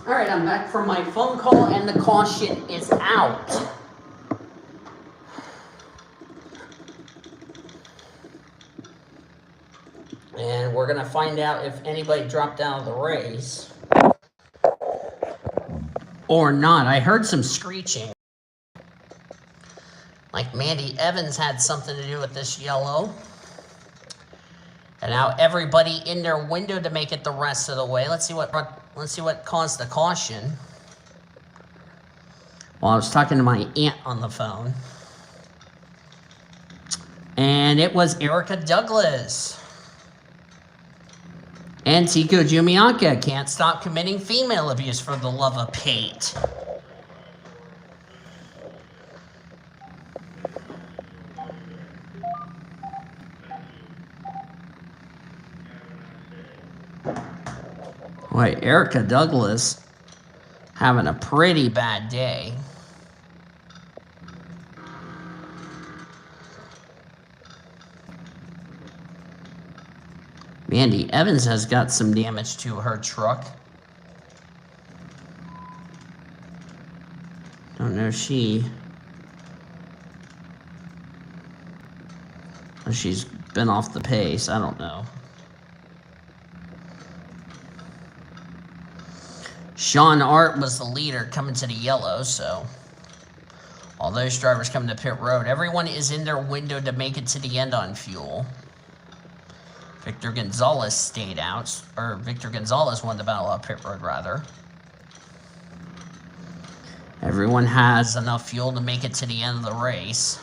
All right, I'm back from my phone call, and the caution is out. And we're going to find out if anybody dropped out of the race or not. I heard some screeching. Like Mandy Evans had something to do with this yellow. And now everybody in their window to make it the rest of the way. Let's see what caused the caution. Well, I was talking to my aunt on the phone. And it was Erica Douglas. And Tico Jumianka can't stop committing female abuse for the love of Pate. Boy, Erica Douglas having a pretty bad day. Mandy Evans has got some damage to her truck. Don't know if she's been off the pace. I don't know. Sean Art was the leader coming to the yellow, so all those drivers coming to pit road. Everyone is in their window to make it to the end on fuel. Victor Gonzalez stayed out, or Victor Gonzalez won the battle of pit road, rather. Everyone has enough fuel to make it to the end of the race.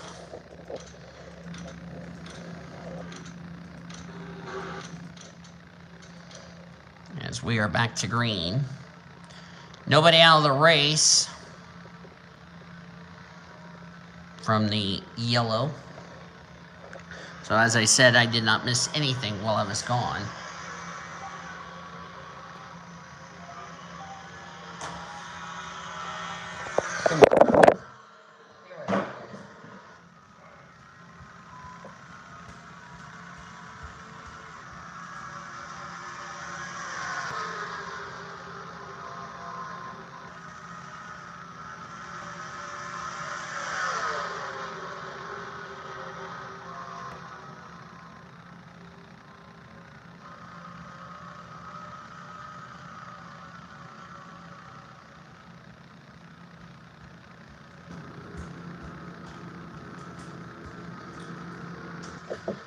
As we are back to green. Nobody out of the race from the yellow. So as I said, I did not miss anything while I was gone.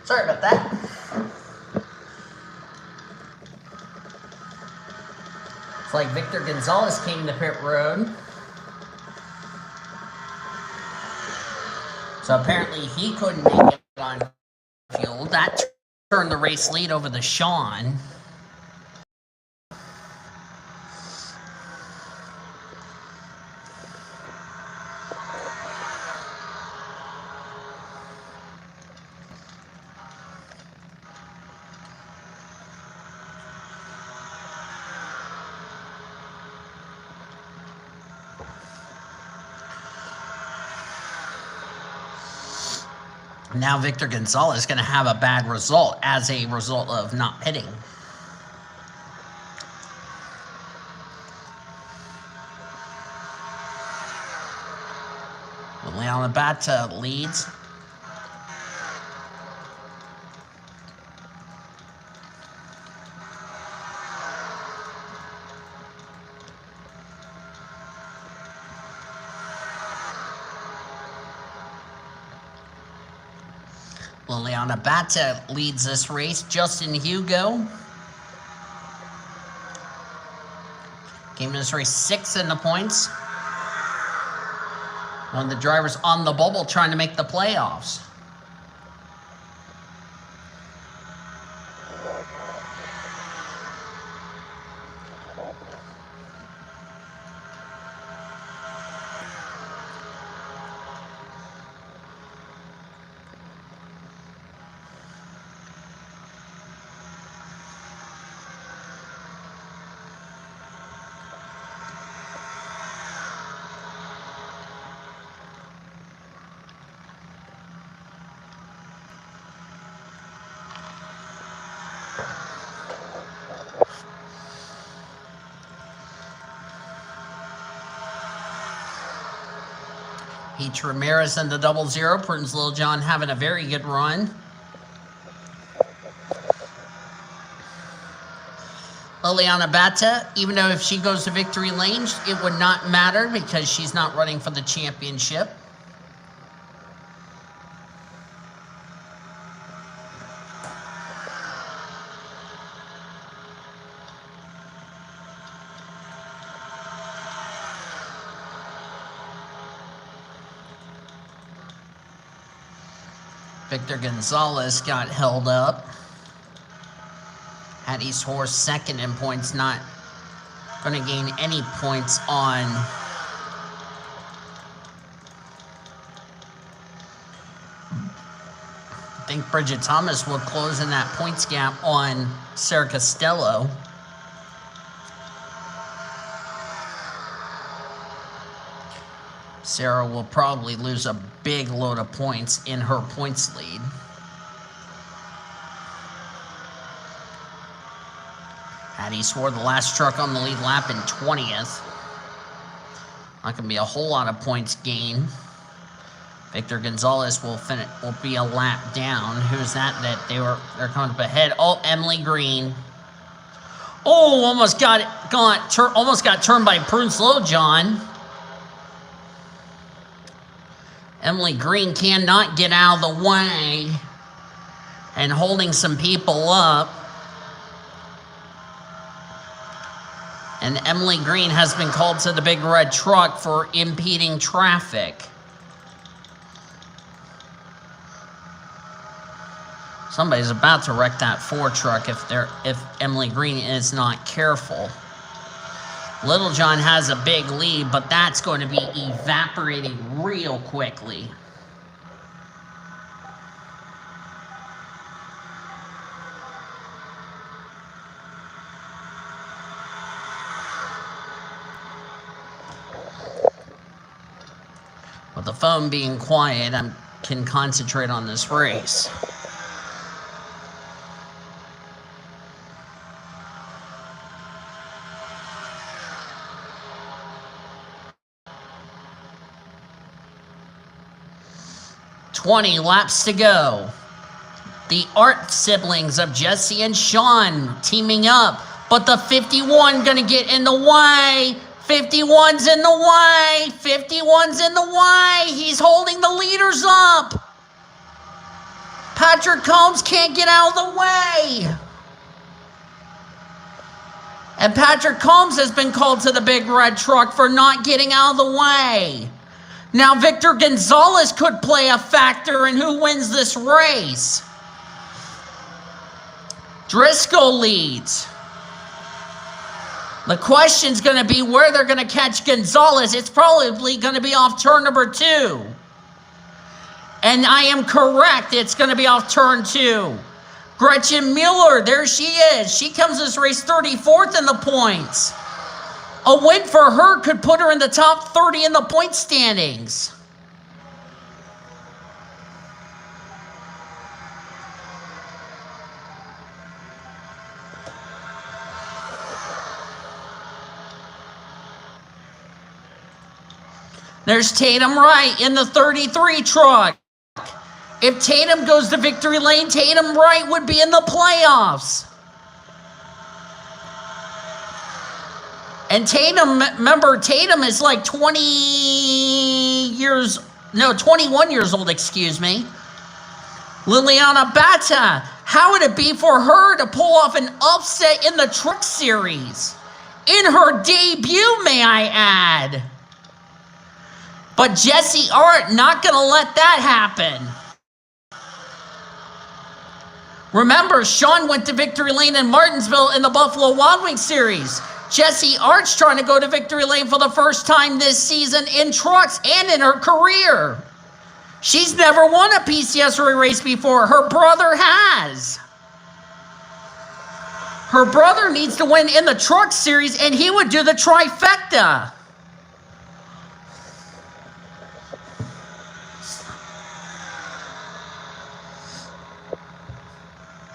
Sorry about that. It's like Victor Gonzalez came to pit road. So apparently he couldn't make it on fuel. That turned the race lead over to Sean. Now Victor Gonzalez is going to have a bad result as a result of not pitting. Leon Abata leads. Liliana Bata leads this race. Justin Hugo came in this race 6th in the points. One of the drivers on the bubble trying to make the playoffs. H. Ramirez in the 00. Prudence Littlejohn having a very good run. Liliana Bata, even though if she goes to victory lane, it would not matter because she's not running for the championship. Victor Gonzalez got held up. Hattie's horse second in points, not going to gain any points on I think Bridget Thomas will close in that points gap on Sarah Costello. Sarah will probably lose a big load of points in her points lead. Hattie swore the last truck on the lead lap in 20th. Not going to be a whole lot of points gained. Victor Gonzalez will be a lap down. Who's that they're coming up ahead? Oh, Emily Green. Oh, almost got turned by Prudence Littlejohn. Emily Green cannot get out of the way and holding some people up. And Emily Green has been called to the big red truck for impeding traffic. Somebody's about to wreck that Ford truck if Emily Green is not careful. Littlejohn has a big lead, but that's going to be evaporating real quickly. With the phone being quiet, I can concentrate on this race. "20 laps to go. The Art siblings of Jesse and Sean teaming up, but the 51 gonna get in the way. 51's in the way. 51's in the way. He's holding the leaders up. Patrick Combs can't get out of the way. And Patrick Combs has been called to the big red truck for not getting out of the way. Now Victor Gonzalez could play a factor in who wins this race. Driscoll leads. The question's going to be where they're going to catch Gonzalez. It's probably going to be off turn number 2. And I am correct. It's going to be off turn 2. Gretchen Mueller, there she is. She comes this race 34th in the points. A win for her could put her in the top 30 in the point standings. There's Tatum Wright in the 33 truck. If Tatum goes to victory lane, Tatum Wright would be in the playoffs. And Tatum, remember, Tatum is like 21 years old, excuse me. Liliana Bata, how would it be for her to pull off an upset in the Truck Series? In her debut, may I add. But Jesse Art not going to let that happen. Remember, Sean went to victory lane in Martinsville in the Buffalo Wild Wings Series. Jesse Art's trying to go to victory lane for the first time this season in trucks and in her career. She's never won a PCSRA race before. Her brother has. Her brother needs to win in the Truck Series, and he would do the trifecta.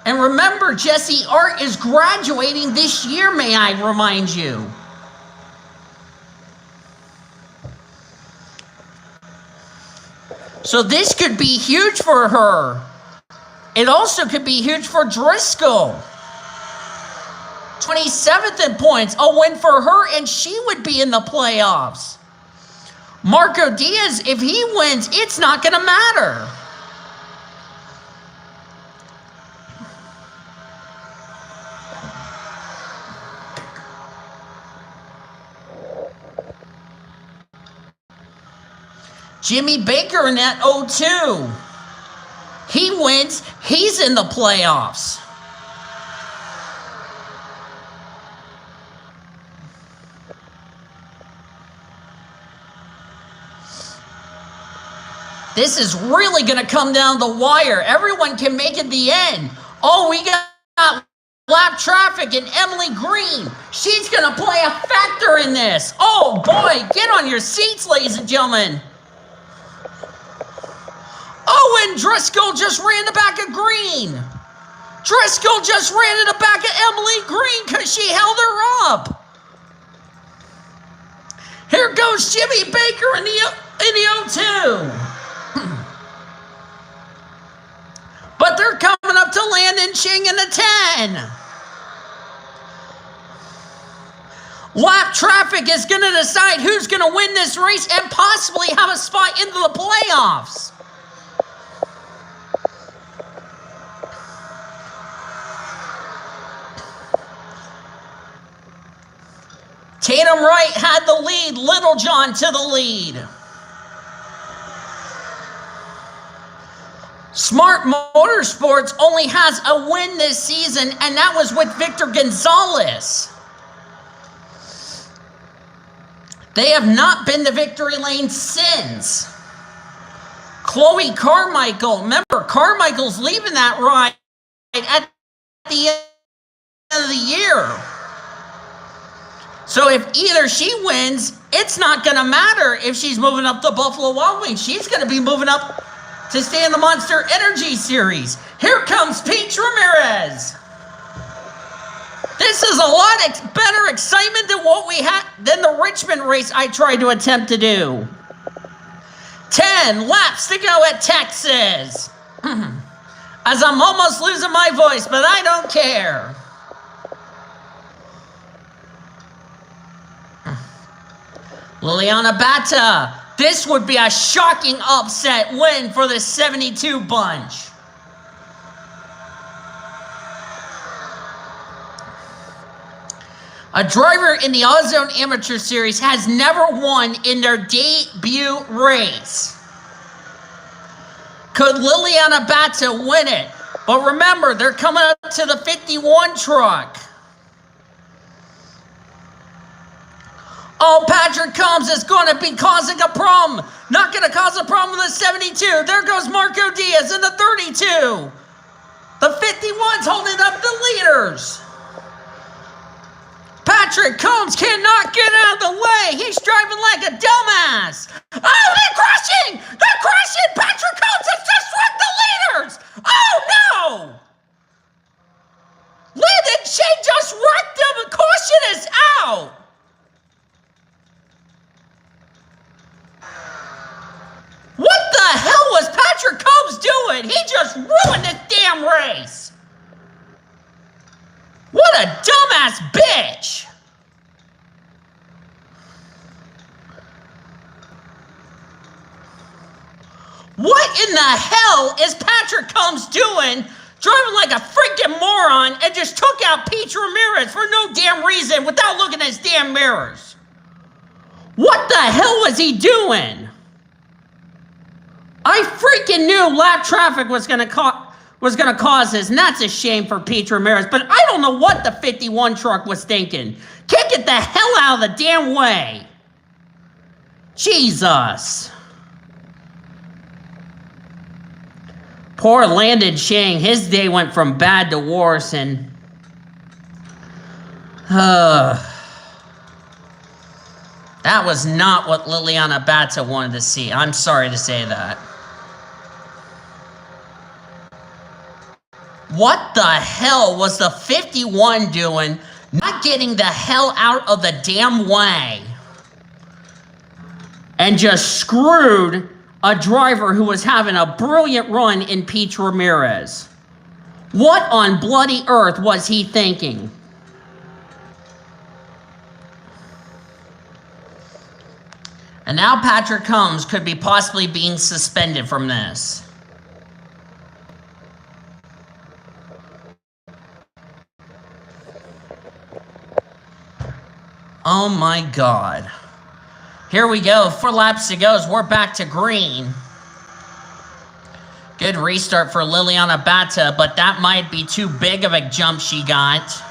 And remember, Jesse Art is graduating this year, may I remind you. So this could be huge for her. It also could be huge for Driscoll. 27th in points, a win for her, and she would be in the playoffs. Marco Diaz, if he wins, it's not going to matter. Jimmy Baker in that 0-2. He wins, he's in the playoffs. This is really going to come down the wire. Everyone can make it the end. Oh, we got lap traffic and Emily Green. She's going to play a factor in this. Oh, boy, get on your seats, ladies and gentlemen. Oh, and Driscoll just ran the back of Green. Driscoll just ran in the back of Emily Green because she held her up. Here goes Jimmy Baker in the 0-2. But they're coming up to Landon Ching in the 10. Lap traffic is going to decide who's going to win this race and possibly have a spot into the playoffs. Tatum Wright had the lead, Littlejohn to the lead. Smart Motorsports only has a win this season, and that was with Victor Gonzalez. They have not been the victory lane since. Chloe Carmichael, remember, Carmichael's leaving that ride at the end of the year. So if either she wins, it's not going to matter if she's moving up the Buffalo Wild Wings. She's going to be moving up to stay in the Monster Energy Series. Here comes Pete Ramirez. This is a lot better excitement than what we had than the Richmond race I tried to attempt to do. 10 laps to go at Texas. As I'm almost losing my voice, but I don't care. Liliana Bata. This would be a shocking upset win for the 72 bunch. A driver in the Ozone Amateur Series has never won in their debut race. Could Liliana Bata win it? But remember, they're coming up to the 51 truck. Oh, Patrick Combs is going to be causing a problem. Not going to cause a problem with the 72. There goes Marco Diaz in the 32. The 51's holding up the leaders. Patrick Combs cannot get out of the way. He's driving like a dumbass. Oh, they're crashing. They're crashing. Patrick Combs has just wrecked the leaders. Oh, no. Landon Ching just wrecked them. Caution is out. What the hell was Patrick Combs doing? He just ruined this damn race. What a dumbass bitch. What in the hell is Patrick Combs doing? Driving like a freaking moron and just took out Pete Ramirez for no damn reason without looking at his damn mirrors. What the hell was he doing? I freaking knew lap traffic was going to cause this, and that's a shame for Pete Ramirez, but I don't know what the 51 truck was thinking. Kick it the hell out of the damn way. Jesus. Poor Landon Ching, his day went from bad to worse, and that was not what Liliana Bata wanted to see. I'm sorry to say that. What the hell was the 51 doing, not getting the hell out of the damn way? And just screwed a driver who was having a brilliant run in Pete Ramirez. What on bloody earth was he thinking? And now Patrick Combs could be possibly being suspended from this. Oh my God. Here we go. 4 laps to go. We're back to green. Good restart for Liliana Bata, but that might be too big of a jump she got.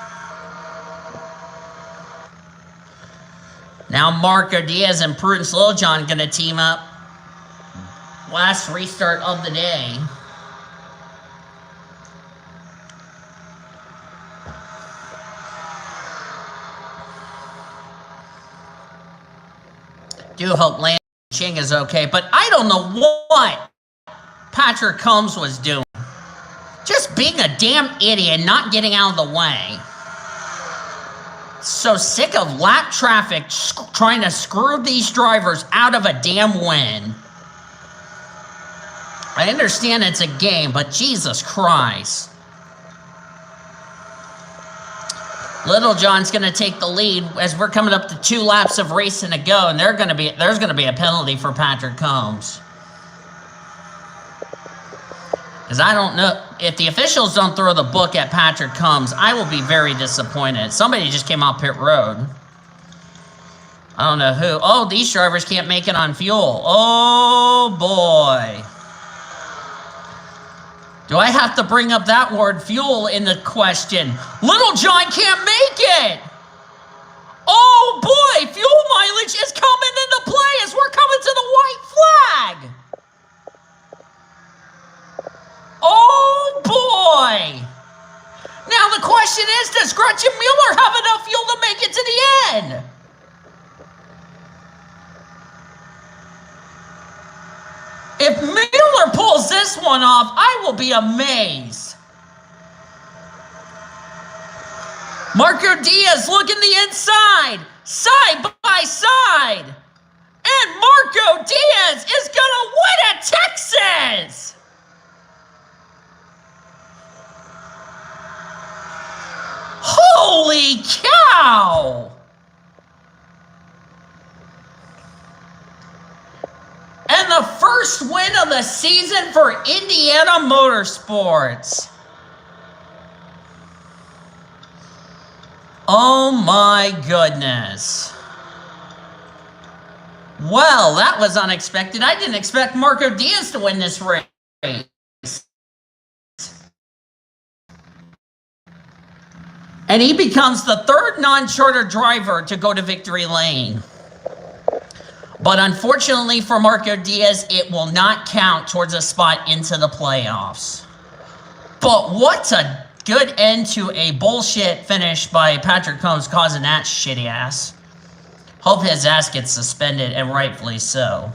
Now Marco Diaz and Prudence Littlejohn going to team up. Last restart of the day. Do hope Landon Ching is okay, but I don't know what Patrick Combs was doing. Just being a damn idiot and not getting out of the way. So sick of lap traffic trying to screw these drivers out of a damn win. I understand it's a game, but Jesus Christ. Littlejohn's going to take the lead as we're coming up to 2 laps of racing to go, and there's going to be a penalty for Patrick Combs. Because I don't know, if the officials don't throw the book at Patrick Combs, I will be very disappointed. Somebody just came off pit road. I don't know who. Oh, these drivers can't make it on fuel. Oh, boy. Do I have to bring up that word fuel in the question? Littlejohn can't make it. Oh, boy. Fuel mileage is coming into play as we're coming to the white flag. Oh, boy. Now the question is, does Gretchen Mueller have enough fuel to make it to the end? If Mueller pulls this one off, I will be amazed. Marco Diaz looking the inside, side by side. And Marco Diaz is going to win at Texas. Holy cow! And the first win of the season for Indiana Motorsports. Oh my goodness. Well, that was unexpected. I didn't expect Marco Diaz to win this race. And he becomes the 3rd non-charter driver to go to victory lane. But unfortunately for Marco Diaz, it will not count towards a spot into the playoffs. But what a good end to a bullshit finish by Patrick Combs causing that shitty ass. Hope his ass gets suspended, and rightfully so.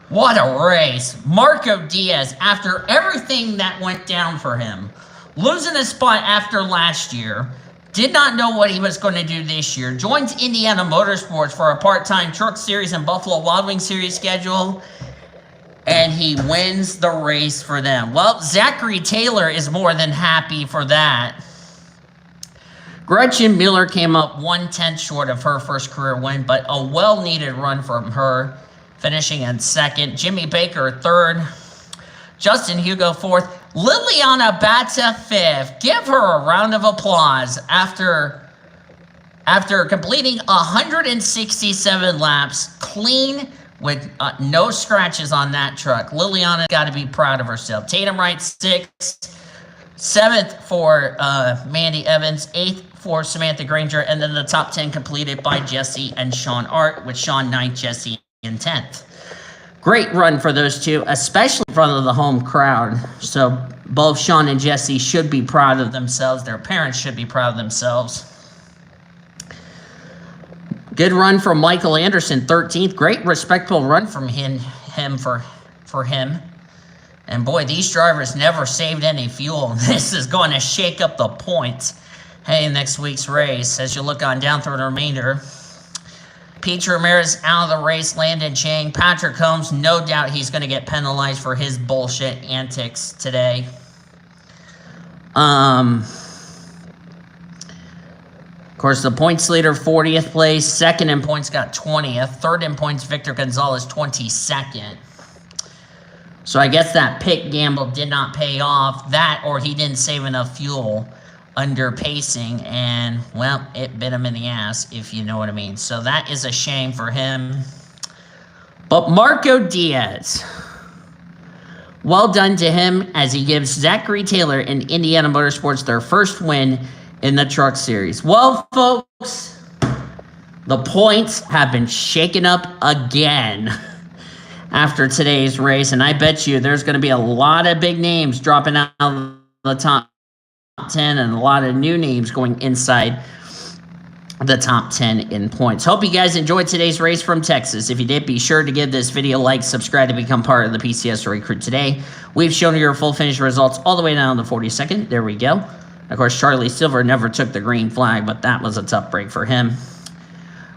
What a race. Marco Diaz, after everything that went down for him, losing a spot after last year, did not know what he was going to do this year, joins Indiana Motorsports for a part-time Truck Series and Buffalo Wild Wings Series schedule, and he wins the race for them. Well, Zachary Taylor is more than happy for that. Gretchen Miller came up 1/10 short of her first career win, but a well-needed run from her, finishing in 2nd. Jimmy Baker 3rd. Justin Hugo 4th. Liliana Bata 5th. Give her a round of applause after completing 167 laps clean with no scratches on that truck. Liliana got to be proud of herself. Tatum Wright 6th. 7th for Mandy Evans. 8th for Samantha Granger. And then the top 10 completed by Jesse and Sean Art, with Sean 9th, Jesse in 10th. Great run for those two, especially in front of the home crowd. So both Sean and Jesse should be proud of themselves. Their parents should be proud of themselves. Good run from Michael Anderson, 13th. Great, respectable run from him. And boy, these drivers never saved any fuel. This is going to shake up the points. Hey, next week's race, as you look on down through the remainder. Pete Ramirez out of the race. Landon Chang. Patrick Holmes, no doubt he's going to get penalized for his bullshit antics today. Of course, the points leader, 40th place. Second in points got 20th. Third in points, Victor Gonzalez, 22nd. So I guess that pick gamble did not pay off. That, or he didn't save enough fuel under pacing, and, well, it bit him in the ass, if you know what I mean. So that is a shame for him. But Marco Diaz, well done to him as he gives Zachary Taylor and Indiana Motorsports their first win in the Truck Series. Well, folks, the points have been shaken up again after today's race, and I bet you there's going to be a lot of big names dropping out of the top 10 and a lot of new names going inside the top 10 in points. Hope you guys enjoyed today's race from Texas. If you did, be sure to give this video a like, subscribe to become part of the PCSRA crew today. We've shown you your full finish results all the way down to 42nd. There we go. Of course, Charlie Silver never took the green flag, but that was a tough break for him.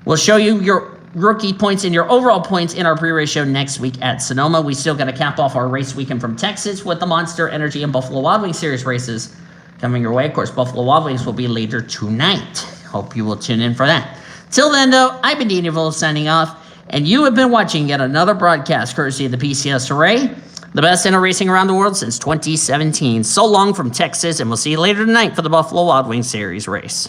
We'll show you your rookie points and your overall points in our pre-race show next week at Sonoma. We still got to cap off our race weekend from Texas with the Monster Energy and Buffalo Wild Wings Series races coming your way. Of course, Buffalo Wild Wings will be later tonight. Hope you will tune in for that. Till then, though, I've been Dean Evil signing off, and you have been watching yet another broadcast courtesy of the PCSRA, the best in racing around the world since 2017. So long from Texas, and we'll see you later tonight for the Buffalo Wild Wings Series race.